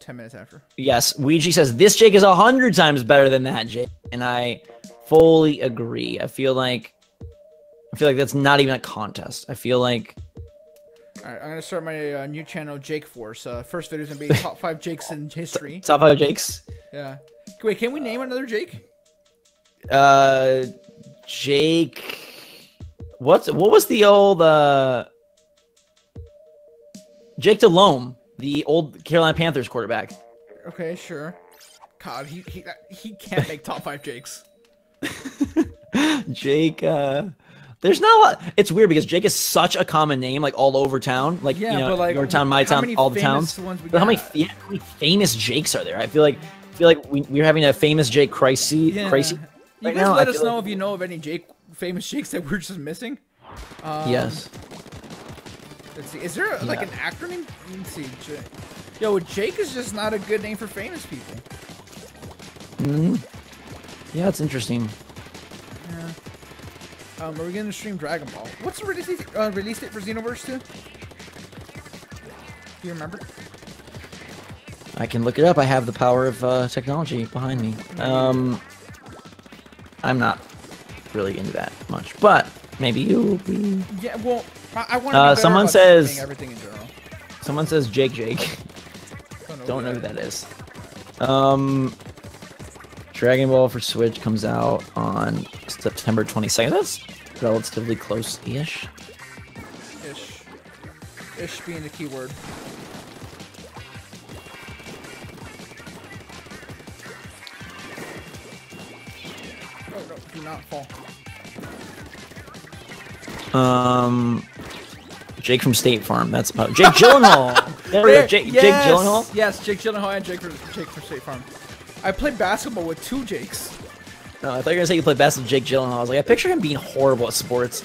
10 minutes after. Yes, Ouija says this Jake is 100 times better than that Jake, and I fully agree. I feel like that's not even a contest. I feel like. All right, I'm gonna start my new channel, Jake Force. First video is gonna be top 5 Jakes in history. Top 5 Jakes. Yeah. Wait, can we name another Jake? Jake. What was the old Jake Delhomme, the old Carolina Panthers quarterback? Okay, sure. God, he can't make top 5 Jakes. Jake, there's not a lot. It's weird because Jake is such a common name, like all over town. Like, yeah, you know, but like, your town, my town, all the towns. But how many famous Jakes are there? I feel like we're having a famous Jake crisis. Yeah. Right you guys let us know if you know of any famous Jakes that we're just missing. Yes. Let's see. Is there like an acronym? Let's see. Yo, Jake is just not a good name for famous people. Yeah, it's interesting. Yeah. Are we gonna stream Dragon Ball? What's the release date for Xenoverse 2? Do you remember? I can look it up. I have the power of technology behind me. I'm not really into that much, but maybe you'll be. Yeah, well, I want to. Someone says everything in general. Someone says Jake. Don't know who that is. Dragon Ball for Switch comes out on September 22nd. That's relatively close-ish. Ish being the key word. Oh no, do not fall. Jake from State Farm. That's about Jake Gyllenhaal. There we go. Jake Gyllenhaal. Yes, Jake Gyllenhaal and Jake from State Farm. I played basketball with 2 Jakes. No, I thought you were gonna say you played basketball with Jake Gyllenhaal. I was like, I picture him being horrible at sports.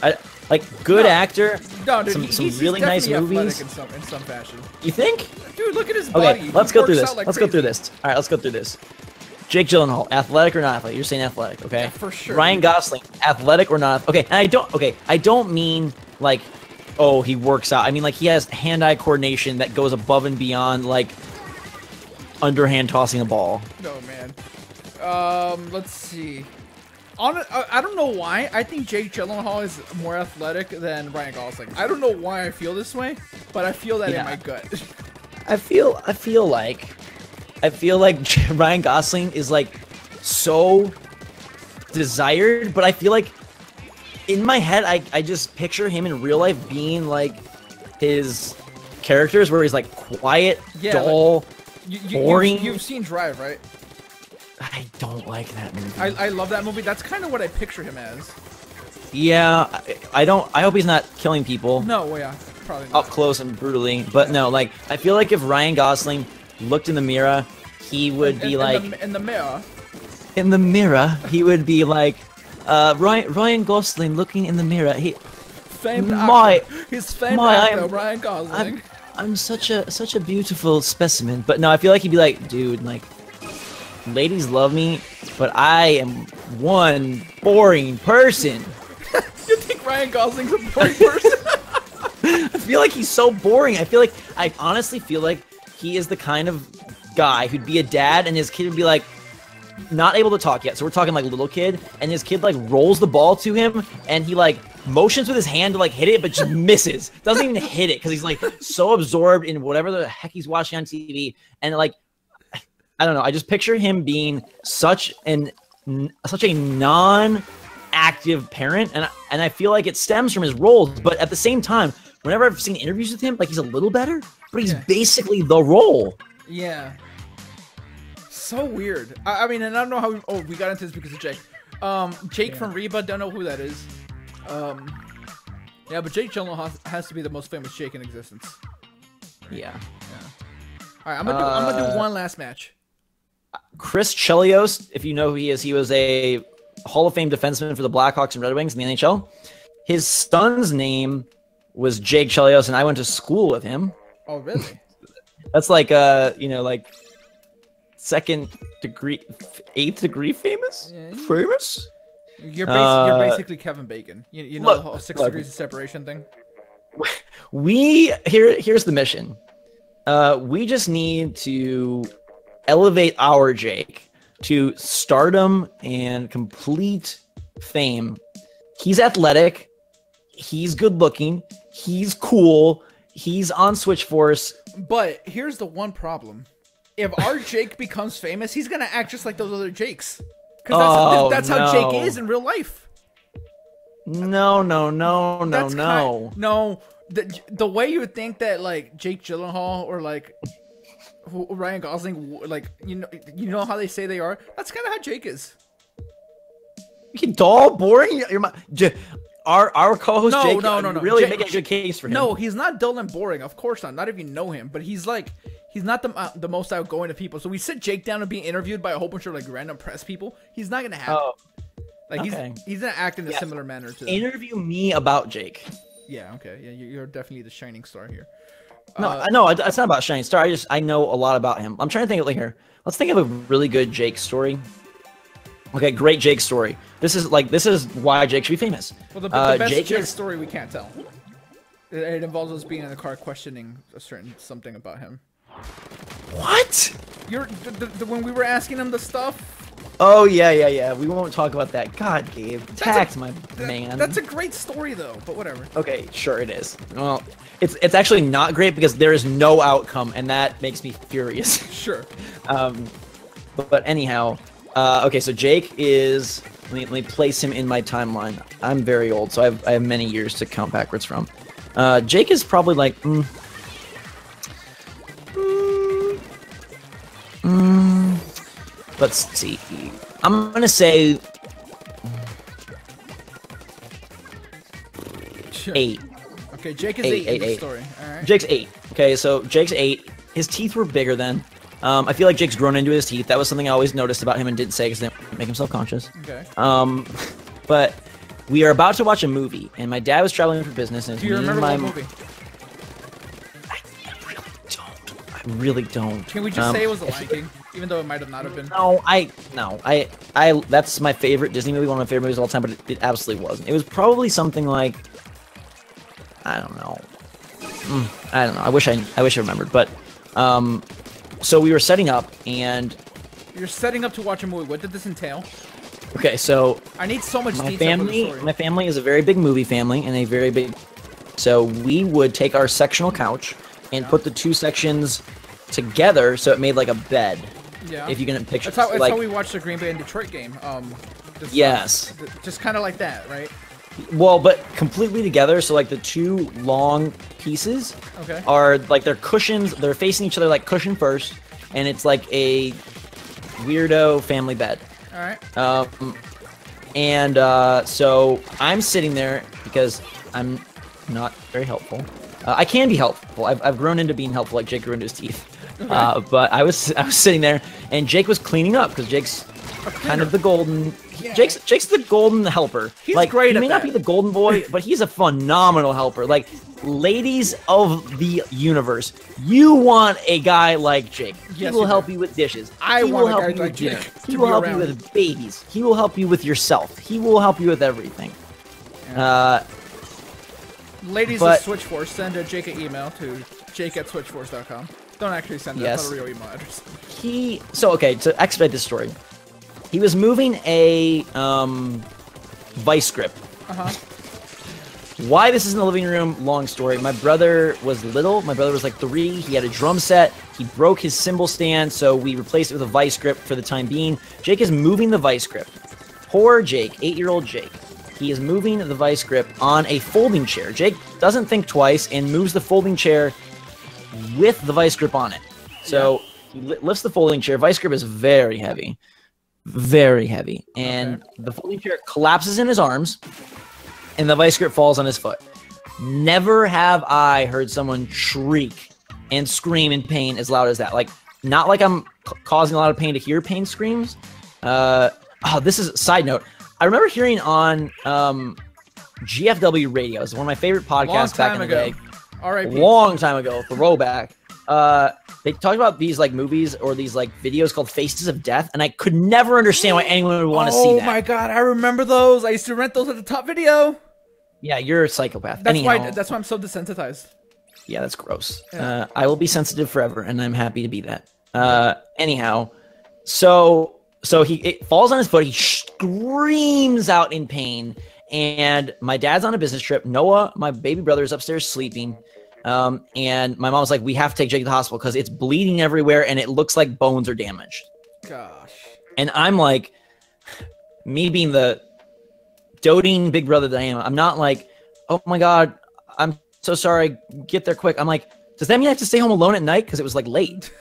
Good actor. No, dude, some really nice movies. In some fashion. You think? Dude, look at his body. Okay, let's go through this. Let's go through this. All right, let's go through this. Jake Gyllenhaal, athletic or not athletic? You're saying athletic, okay? Yeah, for sure. Ryan Gosling, athletic or not? Okay, and I don't mean like, oh, he works out. I mean like he has hand-eye coordination that goes above and beyond like underhand tossing a ball. No, man. Let's see. I don't know why. I think Jake Gyllenhaal is more athletic than Ryan Gosling. I don't know why I feel this way, but I feel that in my gut. I feel like Ryan Gosling is like so desired, but I feel like in my head I just picture him in real life being like his characters where he's like quiet, dull, boring. You've seen Drive, right? I don't like that movie. I love that movie. That's kind of what I picture him as. Yeah, I don't. I hope he's not killing people. No, yeah, probably not. Up close and brutally. But no, like I feel like if Ryan Gosling looked in the mirror, he would be like in the mirror. In the mirror, he would be like, Ryan Gosling looking in the mirror. Famed actor. He's famed actor, Ryan Gosling. I'm such a beautiful specimen. But no, I feel like he'd be like, dude, like, ladies love me, but I am one boring person. You think Ryan Gosling's a boring person? I feel like he's so boring. I honestly feel like he is the kind of guy who'd be a dad and his kid would be like, not able to talk yet, so we're talking like little kid, and his kid like rolls the ball to him and he like motions with his hand to like hit it but just misses, doesn't even hit it because he's like so absorbed in whatever the heck he's watching on TV. And like I don't know, I just picture him being such a non-active parent, and I feel like it stems from his roles. But at the same time, whenever I've seen interviews with him, like he's a little better, but he's basically the role. Yeah. So weird. I mean, and I don't know how. Oh, we got into this because of Jake. Jake from Reba. Don't know who that is. Yeah, but Jake Gyllenhaal has to be the most famous Jake in existence. Yeah. All right, I'm gonna do one last match. Chris Chelios, if you know who he is, he was a Hall of Fame defenseman for the Blackhawks and Red Wings in the NHL. His son's name was Jake Chelios, and I went to school with him. Oh, really? That's like like 2nd degree, 8th degree famous? Yeah. Famous? You're basically Kevin Bacon. You know, look, the whole 6 degrees of separation thing? Here's the mission. We just need to elevate our Jake to stardom and complete fame. He's athletic. He's good looking. He's cool. He's on Switch Force. But here's the one problem. If our Jake becomes famous, he's gonna act just like those other Jakes. Because that's how Jake is in real life. No. The way you would think that like Jake Gyllenhaal or like Ryan Gosling, like you know how they say they are. That's kind of how Jake is. Dull, boring. Our co-host Jake. No. Really making a good case for him. No, he's not dull and boring. Of course not. Not if you know him. But he's not the most outgoing of people. So we sit Jake down and being interviewed by a whole bunch of like random press people. He's not gonna have he's gonna act in a similar manner to them. Interview me about Jake. Yeah. Okay. Yeah. You're definitely the shining star here. No, it's not about shining star. I know a lot about him. I'm trying to think of like here. Let's think of a really good Jake story. Okay, great Jake story. This is why Jake should be famous. Well, the best Jake story we can't tell. It involves us being in the car questioning something about him. What? When we were asking him the stuff. Oh yeah. We won't talk about that. God, Gabe, tax my man. That's a great story though, but whatever. Okay, sure it is. Well, it's actually not great because there is no outcome, and that makes me furious. Sure. But anyhow. Okay, so Jake is. Let me place him in my timeline. I'm very old, so I have many years to count backwards from. Jake is probably like. Let's see. I'm gonna say. Sure. 8. Okay, Jake is 8 in the story. All right. Jake's 8. Okay, so Jake's 8. His teeth were bigger then. I feel like Jake's grown into his teeth. That was something I always noticed about him and didn't say because it didn't make him self-conscious. Okay. But we are about to watch a movie, and my dad was traveling for business. And do you remember what movie? I really don't. Can we just say it was The Lion King, even though it might have not have been? No, that's my favorite Disney movie, one of my favorite movies of all time, but it absolutely wasn't. It was probably something like, I don't know. I wish I remembered, but so we were setting up, and you're setting up to watch a movie. What did this entail? Okay, so I need so much detail for the story. My family is a very big movie family, and a very big. So we would take our sectional couch and put the 2 sections together, so it made like a bed. Yeah. If you can picture. That's how we watched the Green Bay and Detroit game. Yes. Just kind of like that, right? Well, but completely together. So like the two long pieces are like they're cushions. They're facing each other like cushion first, and it's like a weirdo family bed. All right. So I'm sitting there because I'm not very helpful. I can be helpful. I've grown into being helpful, like Jake grew into his teeth. But I was sitting there, and Jake was cleaning up because Jake's kind of the golden. Jake's the golden helper. He's like, great. He may not be the golden boy, but he's a phenomenal helper. Like, ladies of the universe, you want a guy like Jake. He will help you with dishes. He will help you with dinner. He will help you with babies. He will help you with yourself. He will help you with everything. Ladies of Switchforce, send Jake an email to jake@switchforce.com. Don't actually send that. That's not a real email address. To expedite this story, he was moving a vice grip. Why this is in the living room, long story. My brother was little. My brother was like 3. He had a drum set. He broke his cymbal stand, so we replaced it with a vice grip for the time being. Jake is moving the vice grip. Poor Jake, 8-year-old Jake. He is moving the vice grip on a folding chair. Jake doesn't think twice and moves the folding chair with the vice grip on it. So he lifts the folding chair. Vice grip is very heavy. Very heavy. And the folding chair collapses in his arms, and the vice grip falls on his foot. Never have I heard someone shriek and scream in pain as loud as that. Like, not like I'm causing a lot of pain to hear pain screams. This is a side note. I remember hearing on GFW Radio. It's one of my favorite podcasts back in the day. Long time ago, throwback. They talked about these like movies or these like videos called Faces of Death, and I could never understand why anyone would want to see that. Oh my god, I remember those. I used to rent those at the Top Video. Yeah, you're a psychopath. That's why I'm so desensitized. Yeah, that's gross. Yeah. I will be sensitive forever, and I'm happy to be that. Anyhow, so it falls on his foot. He screams out in pain, and my dad's on a business trip. Noah, my baby brother, is upstairs sleeping. And my mom's like, we have to take Jake to the hospital because it's bleeding everywhere and it looks like bones are damaged. Gosh. And I'm like, me being the doting big brother that I am, I'm not like, oh my God, I'm so sorry, get there quick. I'm like, does that mean I have to stay home alone at night? Because it was like late.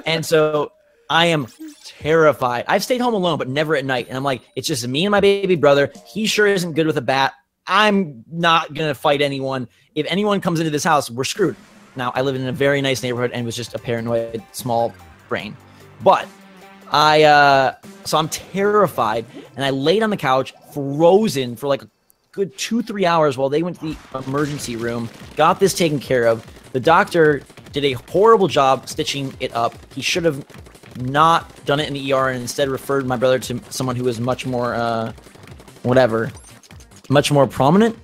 And so I am terrified. I've stayed home alone, but never at night. And I'm like, it's just me and my baby brother. He sure isn't good with a bat. I'm not going to fight anyone. If anyone comes into this house, we're screwed. Now, I live in a very nice neighborhood and was just a paranoid small brain. But so I'm terrified, and I laid on the couch, frozen for like a good 2-3 hours while they went to the emergency room, got this taken care of. The doctor did a horrible job stitching it up. He should have not done it in the ER and instead referred my brother to someone who was much more, much more prominent.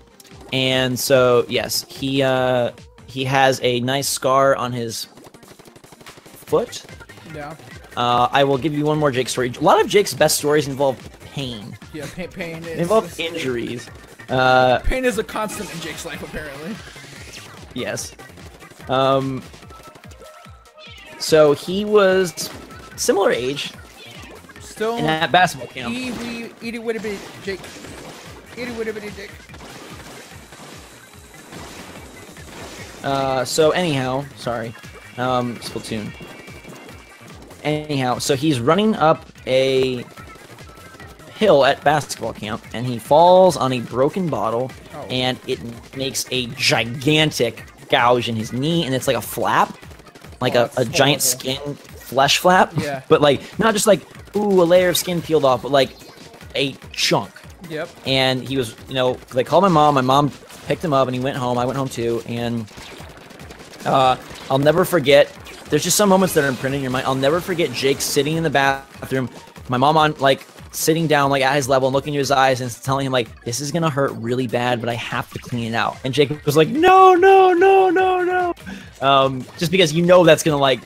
And so, yes, he has a nice scar on his foot. Yeah. I will give you one more Jake story. A lot of Jake's best stories involve pain. Yeah, pain is... They involve injuries. Pain is a constant in Jake's life, apparently. Yes. So he was similar age. Still... in that basketball camp. Itty witty bitty Jake. Itty witty bitty Jake. So anyhow, sorry, Splatoon. Anyhow, so he's running up a hill at basketball camp, and he falls on a broken bottle, and it makes a gigantic gouge in his knee, and it's like a flap, like a giant skin flesh flap. Yeah. But like, not just like, ooh, a layer of skin peeled off, but like a chunk. Yep. And he was, they called my mom. My mom picked him up, and he went home. I went home too, and I'll never forget. There's just some moments that are imprinted in your mind. I'll never forget Jake sitting in the bathroom, my mom on sitting down at his level and looking into his eyes and telling him this is gonna hurt really bad, but I have to clean it out. And Jake was like, no, just because that's gonna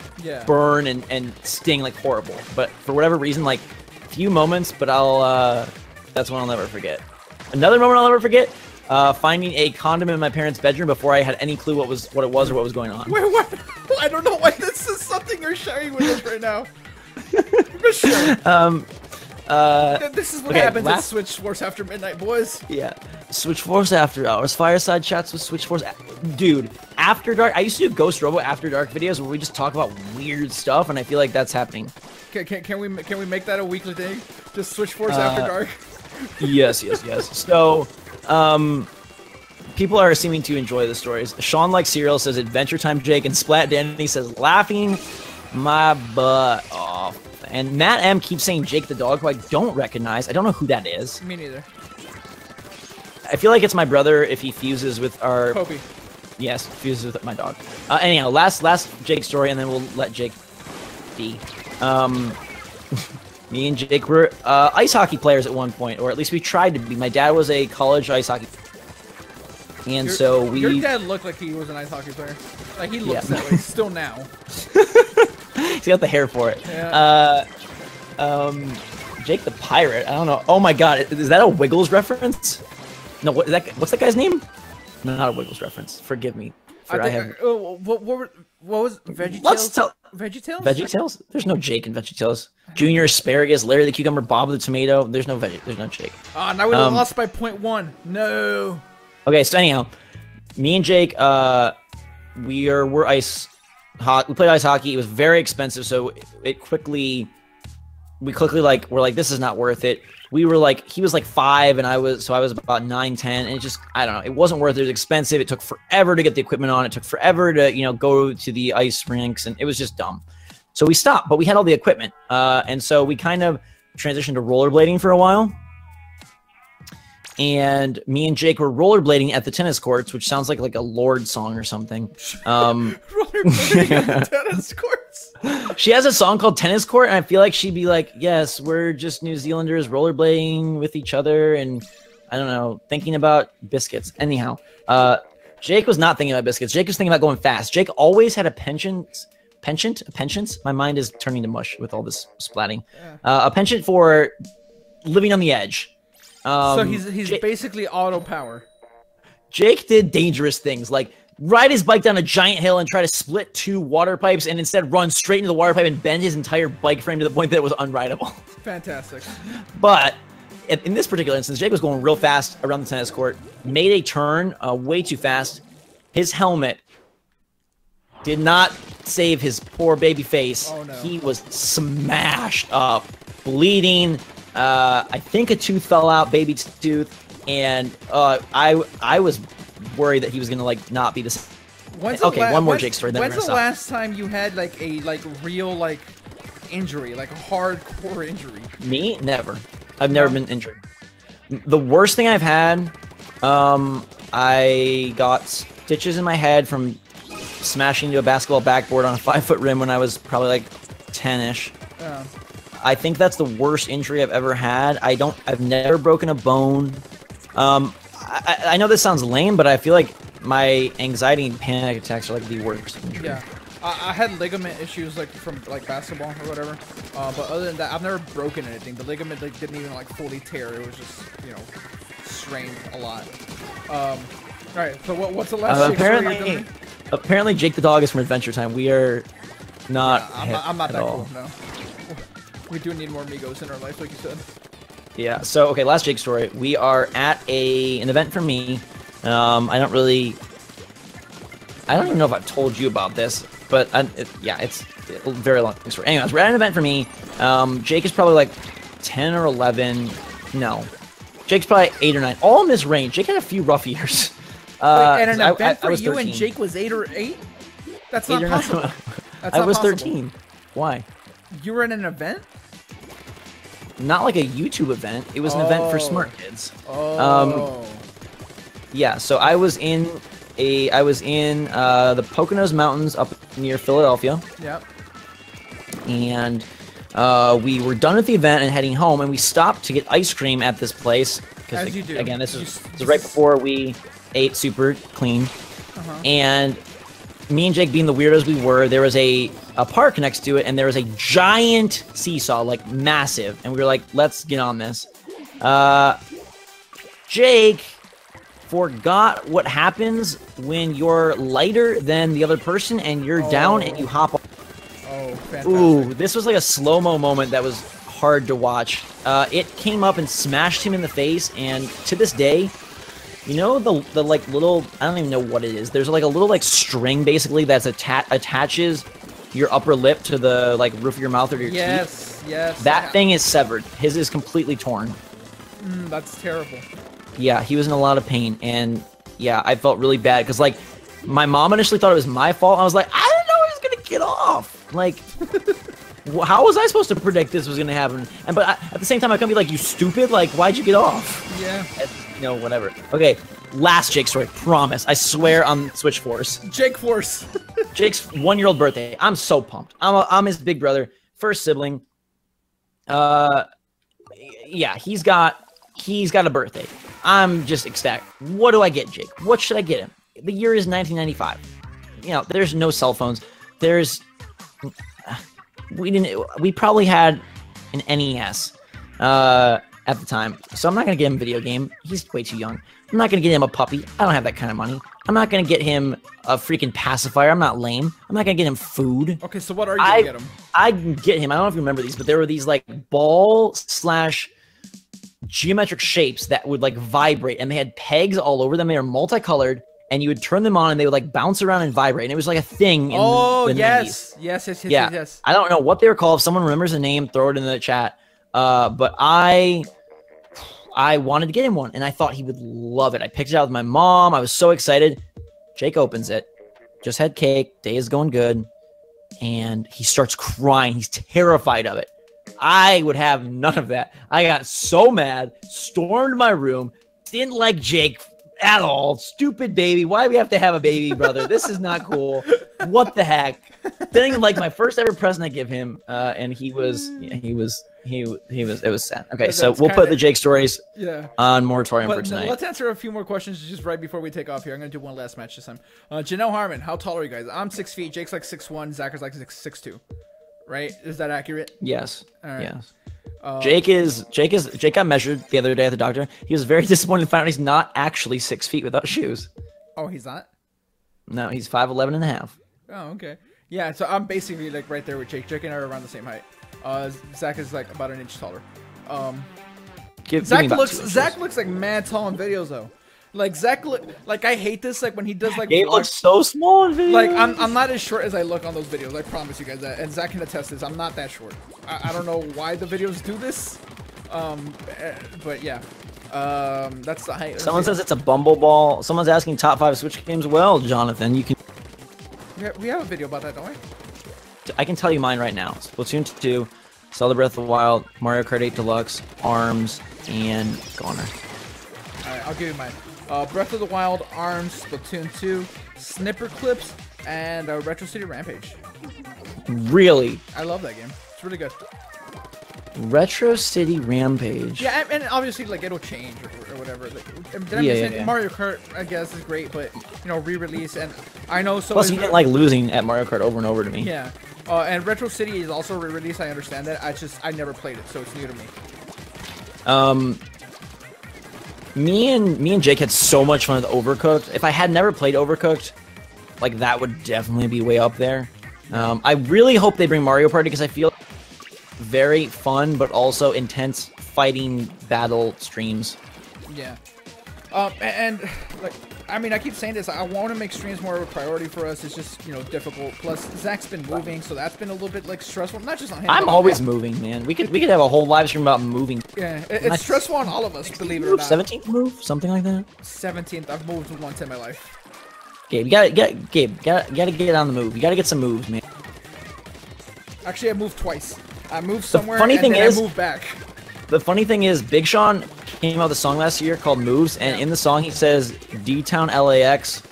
burn and sting horrible. But for whatever reason, few moments, but that's one I'll never forget. Another moment I'll never forget. Finding a condom in my parents' bedroom before I had any clue what it was or what was going on. Wait, what? I don't know why this is something you're sharing with us right now. For sure. This is what happens at Switch Force After Midnight, boys. Yeah, Switch Force After Hours, fireside chats with Switch Force. Dude, After Dark. I used to do Ghost Robo After Dark videos where we just talk about weird stuff, and I feel like that's happening. Can we make that a weekly thing? Just Switch Force After Dark. Yes. So, people are seeming to enjoy the stories. Sean Like Cereal says Adventure Time Jake, and Splat Danny says laughing my butt off. And Matt M keeps saying Jake the dog, who I don't recognize. I don't know who that is. Me neither. I feel like it's my brother if he fuses with our... Kobe. Yes, fuses with my dog. Anyhow, last Jake story, and then we'll let Jake be. Me and Jake were ice hockey players at one point, or at least we tried to be. My dad was a college ice hockey player. And so we... Your dad looked like he was an ice hockey player. Like, he looks that way still now. He's got the hair for it. Yeah. Jake the Pirate. I don't know. Oh my God, is that a Wiggles reference? No, what's that guy's name? No, not a Wiggles reference. Forgive me. What was VeggieTales? VeggieTales? VeggieTales? There's no Jake in VeggieTales. Junior Asparagus, Larry the Cucumber, Bob the Tomato. There's no Jake. Ah, now we lost by 0.1. No. Okay, so anyhow, me and Jake, we played ice hockey. It was very expensive, so we quickly we're like, this is not worth it. We were like, he was like 5 and I was about 9, 10, and it just, I don't know, it wasn't worth it. It was expensive. It took forever to get the equipment on. It took forever to, go to the ice rinks, and it was just dumb. So we stopped, but we had all the equipment. And so we kind of transitioned to rollerblading for a while. And me and Jake were rollerblading at the tennis courts, which sounds like a Lorde song or something. Rollerblading at the tennis courts. She has a song called Tennis Court, and I feel like she'd be like, yes, we're just New Zealanders rollerblading with each other, and I don't know, thinking about biscuits. Anyhow, Jake was not thinking about biscuits. Jake was thinking about going fast. Jake always had a penchant? My mind is turning to mush with all this splatting. A penchant for living on the edge. So he's basically auto power. Jake did dangerous things, like ride his bike down a giant hill and try to split 2 water pipes, and instead run straight into the water pipe and bend his entire bike frame to the point that it was unrideable. Fantastic. But in this particular instance, Jake was going real fast around the tennis court, made a turn way too fast. His helmet did not save his poor baby face. Oh, no. He was smashed up, bleeding. I think a tooth fell out, baby tooth, and I was worried that he was gonna not be the same. One more Jake story. When's the last time you had a real injury, like a hardcore injury? Me? Never. I've never been injured. The worst thing I've had, I got stitches in my head from smashing into a basketball backboard on a 5-foot rim when I was probably 10-ish. Yeah. I think that's the worst injury I've ever had. I've never broken a bone. I know this sounds lame, but I feel like my anxiety and panic attacks are the worst injury. Yeah. I had ligament issues from basketball or whatever. But other than that, I've never broken anything. The ligament didn't even fully tear. It was just, strained a lot. All right. So what's the last apparently Jake the dog is from Adventure Time. We are not. Yeah, I'm not that all. cool. No. We do need more Migos in our life, like you said. Yeah. So okay, last Jake story. We are at an event for me. I don't even know if I've told you about this, but it's a very long story. Anyways, we're at an event for me. Jake is probably 10 or 11. No, Jake's probably 8 or 9. All in this range. Jake had a few rough years. Wait, and an event for you 13. and Jake was 8 or 8? That's not possible. That's I not was possible. 13. Why? You were in an event? Not like a YouTube event. It was an event for smart kids. Oh. Yeah, so I was in the Poconos Mountains up near Philadelphia. Yep. And we were done with the event and heading home, and we stopped to get ice cream at this place. As you do. Again, this is right before we ate super clean. And me and Jake, being the weirdos we were, there was a park next to it, and there was a giant seesaw, massive. And we were like, let's get on this. Jake forgot what happens when you're lighter than the other person and you're down and you hop off. Oh, fantastic. Ooh, this was a slow-mo moment that was hard to watch. It came up and smashed him in the face, and to this day, you know the like little, I don't even know what it is. There's like a little like string basically that's attaches your upper lip to the like roof of your mouth or your teeth. Yes. That thing is severed. His is completely torn. That's terrible. Yeah, he was in a lot of pain, and yeah, I felt really bad because like my mom initially thought it was my fault. I was like, I didn't know he was gonna get off. Like, how was I supposed to predict this was gonna happen? And but at the same time, I couldn't be like, you stupid. Like, why'd you get off? Yeah. You know, whatever. Okay, last Jake story. Promise. I swear on Switch Force. Jake Force. Jake's 1-year-old birthday. I'm so pumped. I'm his big brother, first sibling. Yeah, he's got a birthday. I'm just ecstatic. What do I get, Jake? What should I get him? The year is 1995. You know, there's no cell phones. We probably had an NES at the time, so I'm not gonna get him a video game. He's way too young. I'm not gonna get him a puppy. I don't have that kind of money. I'm not gonna get him a freaking pacifier. I'm not lame. I'm not gonna get him food. Okay, so what are you gonna get him? I'd get him. I don't know if you remember these, but there were these like ball / geometric shapes that would like vibrate, and they had pegs all over them. They were multicolored, and you would turn them on, and they would like bounce around and vibrate. And it was like a thing. In the 90s. Yes. I don't know what they were called. If someone remembers the name, throw it in the chat. But I wanted to get him one, and I thought he would love it. I picked it out with my mom. I was so excited. Jake opens it. Just had cake. Day is going good. And he starts crying. He's terrified of it. I would have none of that. I got so mad, stormed my room, didn't like Jake at all. Stupid baby. Why do we have to have a baby brother? This is not cool. What the heck? Didn't even like my first ever present I give him. And it was sad. Okay, so we'll put the Jake stories on moratorium for tonight. Let's answer a few more questions just right before we take off here. I'm going to do one last match this time. Janelle Harmon, how tall are you guys? I'm 6 feet. Jake's like 6'1". Zach is like 6'2". Right? Is that accurate? Yes. All right. Yes. Jake got measured the other day at the doctor. He was very disappointed to find out he's not actually 6 feet without shoes. Oh, he's not? No, he's 5'11 and a half. Oh, okay. Yeah, so I'm basically like right there with Jake. Jake and I are around the same height. Zach is like about an inch taller. Zach looks like mad tall in videos though. Like Zach like I hate this like when he does like Gabe looks so small in videos. Like I'm not as short as I look on those videos. I promise you guys that. And Zach can attest this. I'm not that short. I don't know why the videos do this. But yeah. That's the height. Someone says it's a bumble ball. Someone's asking top 5 Switch games. Well, Jonathan, you can. We have a video about that, don't we? I can tell you mine right now. Splatoon 2, Zelda Breath of the Wild, Mario Kart 8 Deluxe, ARMS, and Goner. Alright, I'll give you mine. Breath of the Wild, ARMS, Splatoon 2, Snipper Clips, and Retro City Rampage. Really? I love that game. It's really good. Retro City Rampage. Yeah, and obviously, like, it'll change or whatever. Like, yeah. Mario Kart, I guess, is great, but, you know, re-release, and I know so... Plus, you didn't like losing at Mario Kart over and over to me. Yeah. And Retro City is also re-released, I understand that. I never played it, so it's new to me. Me and Jake had so much fun with Overcooked. If I had never played Overcooked, like, that would definitely be way up there. I really hope they bring Mario Party, because I feel very fun, but also intense fighting battle streams. Yeah. And like, I mean, I keep saying this. I want to make streams more of a priority for us. It's just, you know, difficult. Plus, Zach's been moving, so that's been a little bit like stressful. Not just on him. I'm always moving, man. We could have a whole live stream about moving. Yeah, it's stressful on all of us. Believe it or not. 17th move, something like that. 17th. I've moved once in my life. Gabe, you gotta get on the move. You gotta get some moves, man. Actually, I moved twice. I moved somewhere I moved back. The funny thing is, Big Sean came out with a song last year called Moves, and in the song he says, D-Town LAX,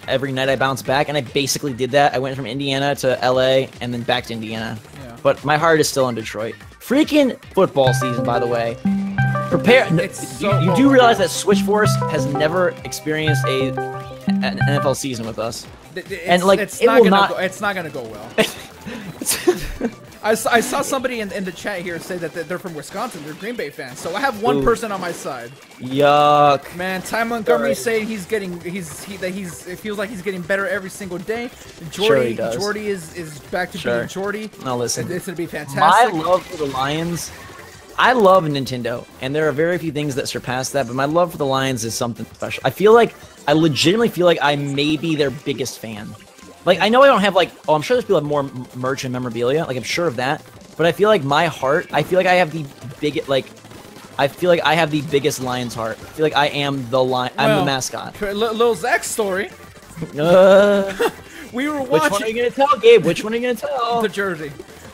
every night I bounce back, and I basically did that. I went from Indiana to LA, and then back to Indiana. Yeah. But my heart is still in Detroit. Freaking football season, by the way. Prepare. You do realize that Switch Force has never experienced an NFL season with us. And like, it's not gonna go well. I saw somebody in the chat here say that they're from Wisconsin. They're Green Bay fans. So I have one person on my side. Yuck. Man, Ty Montgomery saying it feels like he's getting better every single day. Jordy is back to being Jordy. No, listen. It's gonna be fantastic. My love for the Lions I love Nintendo, and there are very few things that surpass that, but my love for the Lions is something special. I legitimately feel like I may be their biggest fan. Like, I know I don't have, like, I'm sure there's people that have more merch and memorabilia, like, I'm sure of that, but I feel like my heart, I feel like I have the biggest Lions heart. I feel like I am the lion. I'm the mascot. Little Zach's story. We were watching. Which one are you gonna tell, Gabe? Which one are you gonna tell? The jersey.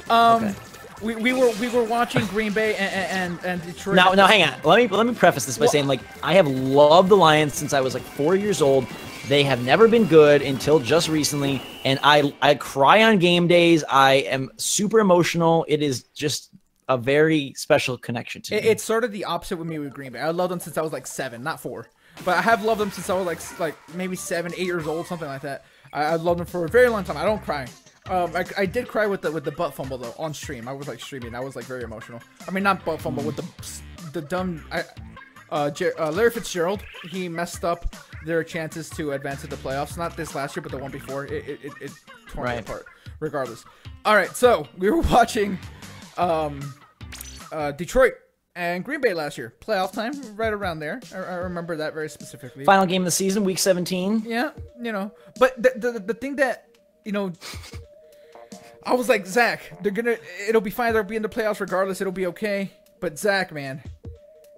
Okay. We were watching Green Bay and Detroit. Now hang on. Let me preface this by saying, like, I have loved the Lions since I was like 4 years old. They have never been good until just recently, and I cry on game days. I am super emotional. It is just a very special connection to me. It's sort of the opposite with me with Green Bay. I loved them since I was like 7, not 4. But I have loved them since I was like maybe 7, 8 years old, something like that. I loved them for a very long time. I don't cry. I did cry with the butt fumble though on stream. I was like streaming. I was like very emotional. I mean, not butt fumble with the dumb. Larry Fitzgerald, he messed up their chances to advance to the playoffs. Not this last year, but the one before. It tore me apart. Regardless. All right, so we were watching Detroit and Green Bay last year. Playoff time, right around there. I remember that very specifically. Final game of the season, week 17. Yeah, you know. But the thing that, you know, I was like, Zach, it'll be fine. They'll be in the playoffs regardless. It'll be okay. But Zach, man,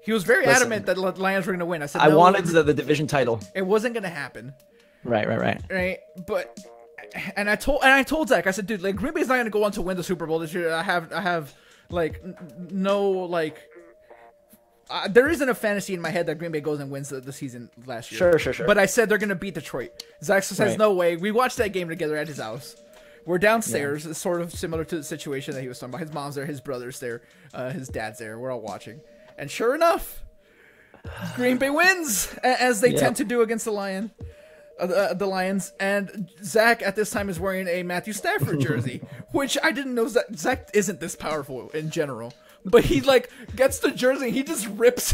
he was very adamant that the Lions were going to win. I said, I wanted the division title. It wasn't going to happen. Right. Right, but and I told Zach, I said, dude, like, Green Bay's not going to go on to win the Super Bowl this year. I have like no like. There isn't a fantasy in my head that Green Bay goes and wins the season last year. Sure. But I said they're going to beat Detroit. Zach says, no way. We watched that game together at his house. We're downstairs. Yeah. It's sort of similar to the situation that he was talking about. His mom's there, his brother's there, his dad's there. We're all watching. And sure enough, Green Bay wins, as they tend to do against the Lions. And Zach at this time is wearing a Matthew Stafford jersey, which I didn't know Zach isn't this powerful in general. But he, like, gets the jersey and he just rips.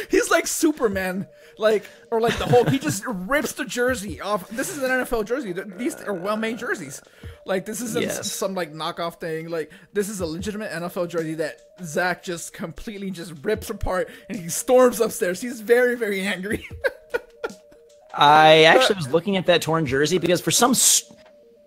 He's like Superman, or like the Hulk. He just rips the jersey off. This is an NFL jersey. These are well-made jerseys. Like, this isn't some, like, knockoff thing. Like, this is a legitimate NFL jersey that Zach just completely just rips apart, and he storms upstairs. He's very, very angry. I actually was looking at that torn jersey because for some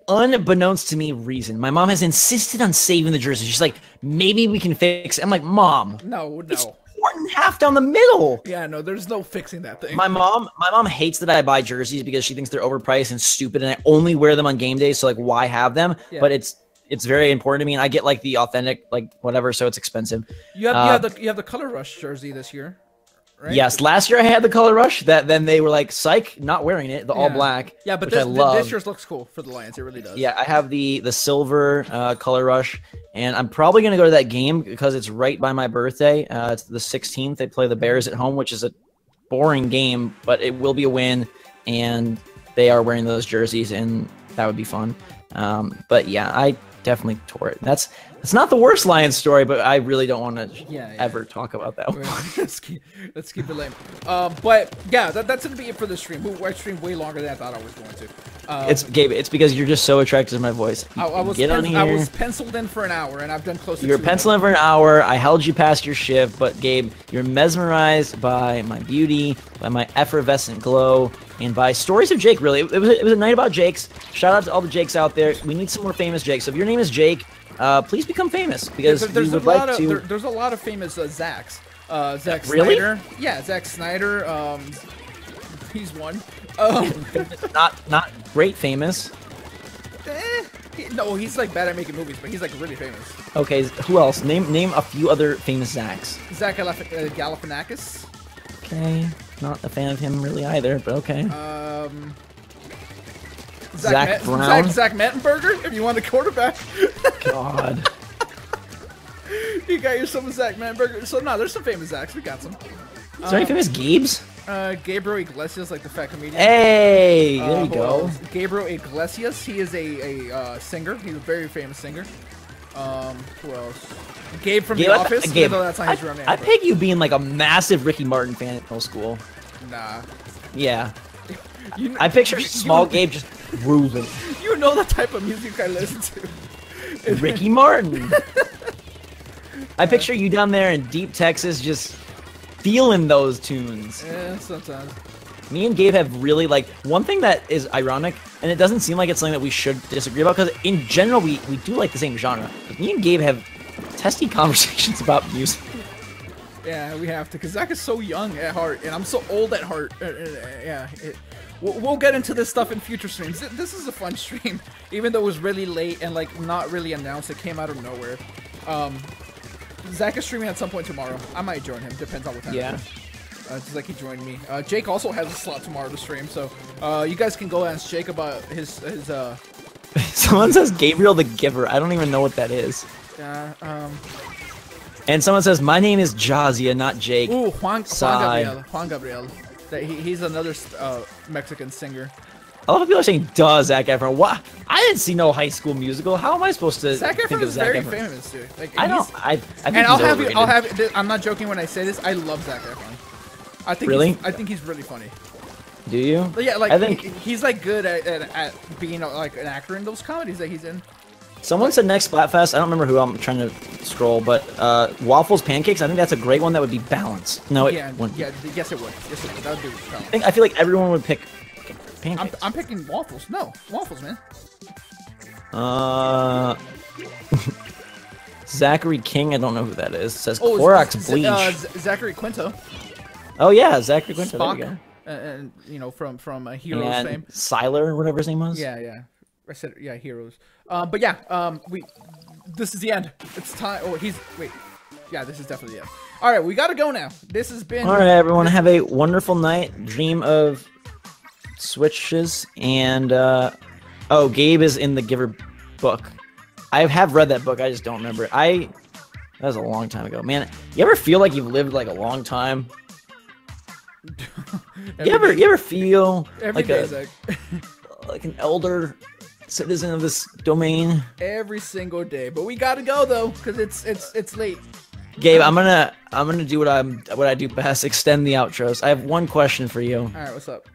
unbeknownst to me reason, my mom has insisted on saving the jersey. She's like, maybe we can fix it. I'm like, Mom, no, it's torn in half down the middle. Yeah, no, there's no fixing that thing. My mom hates that I buy jerseys because she thinks they're overpriced and stupid, and I only wear them on game days. So like, why have them? Yeah. But it's very important to me, and I get like the authentic, like whatever, so it's expensive. You have the Color Rush jersey this year. Right? Yes, last year I had the Color Rush. Then they were like, "Psych, not wearing it." The all black. Yeah, but this year's looks cool for the Lions. It really does. Yeah, I have the silver Color Rush, and I'm probably gonna go to that game because it's right by my birthday. It's the 16th. They play the Bears at home, which is a boring game, but it will be a win, and they are wearing those jerseys, and that would be fun. But yeah, I definitely tore it. It's not the worst Lions story, but I really don't want to ever talk about that one. Let's keep it lame. But yeah, that's gonna be it for the stream. I streamed way longer than I thought I was going to. It's Gabe. It's because you're just so attracted to my voice. I was penciled in for an hour, and I've done close to. You're penciled in for an hour. I held you past your shift, but Gabe, you're mesmerized by my beauty, by my effervescent glow, and by stories of Jake. Really, it was a night about Jakes. Shout out to all the Jakes out there. We need some more famous Jakes. So if your name is Jake, please become famous because there's a lot of famous Zachs. Zack Snyder. Yeah, Zack Snyder. He's one. Not great famous. No, he's like bad at making movies, but he's like really famous. Okay, who else? Name a few other famous Zachs. Zach Galifianakis. Okay, not a fan of him really either, but okay. Zach Brown. Zach Mettenberger, if you want a quarterback. God. You got yourself a Zach Mettenberger. So no, there's some famous Zachs. We got some. Is there any famous Gabes? Gabriel Iglesias, like the fat comedian. Hey, there you go. Gabriel Iglesias. He is a singer. He's a very famous singer. Who else? Gabe from The Office. Gabe, that's not his real name. I peg you being like a massive Ricky Martin fan in middle school. Nah. Yeah. I picture small Gabe just grooving. You know the type of music I listen to. Ricky Martin. I picture you down there in deep Texas just feeling those tunes. Yeah, sometimes. Me and Gabe have really, like, one thing that is ironic, and it doesn't seem like it's something that we should disagree about, because in general, we do like the same genre. But me and Gabe have testy conversations about music. Yeah, we have to, because Zach is so young at heart, and I'm so old at heart. Yeah, we'll get into this stuff in future streams. This is a fun stream, even though it was really late and, like, not really announced. It came out of nowhere. Zach is streaming at some point tomorrow. I might join him, depends on what time. Yeah. Just like he joined me. Jake also has a slot tomorrow to stream, so you guys can go ask Jake about his Someone says Gabriel the Giver. I don't even know what that is. And someone says, my name is Jazia, not Jake. Ooh, Juan Gabriel. Juan Gabriel. He's another Mexican singer. A lot of people are saying, duh, Zac Efron. What? I didn't see no High School Musical. How am I supposed to Zac think Efron of is Zac very Efron? famous, dude. Like, I don't. I think and I'll have you. I'm not joking when I say this. I love Zac Efron. I think really? I think he's really funny. Do you? But yeah, like I think he's like good at being like an actor in those comedies that he's in. Someone said next Splatfest. I don't remember who. I'm trying to scroll, but waffles, pancakes. I think that's a great one that would be balanced. No, yeah, yes it would. Yes it would. That would be balanced. I feel like everyone would pick pancakes. I'm picking waffles. No, waffles, man. Zachary King. I don't know who that is. It says Clorox bleach. Zachary Quinto. Oh yeah, Zachary Quinto. Spock, there you go. And you know from Heroes fame. Siler, whatever his name was. Yeah. I said yeah, Heroes. But yeah, this is the end. It's time. Oh, wait. Yeah, this is definitely the end. All right, we gotta go now. This has been. All right, everyone, have a wonderful night. Dream of switches and oh, Gabe is in the Giver book. I have read that book. I just don't remember it. That was a long time ago, man. You ever feel like you've lived like a long time? you ever feel like like an elder citizen of this domain? Every single day, but we gotta go though, because it's late. Gabe, I'm gonna do what I do best. Extend the outros. I have one question for you. All right, what's up?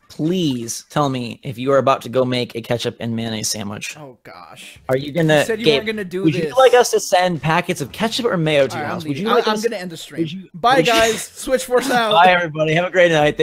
Please tell me if you are about to go make a ketchup and mayonnaise sandwich. Oh gosh. Are you gonna? You said you Gabe, weren't gonna do would this. you like us to send packets of ketchup or mayo to your house? I'm gonna end the stream. Bye guys. Switch Force out. Bye everybody. Have a great night.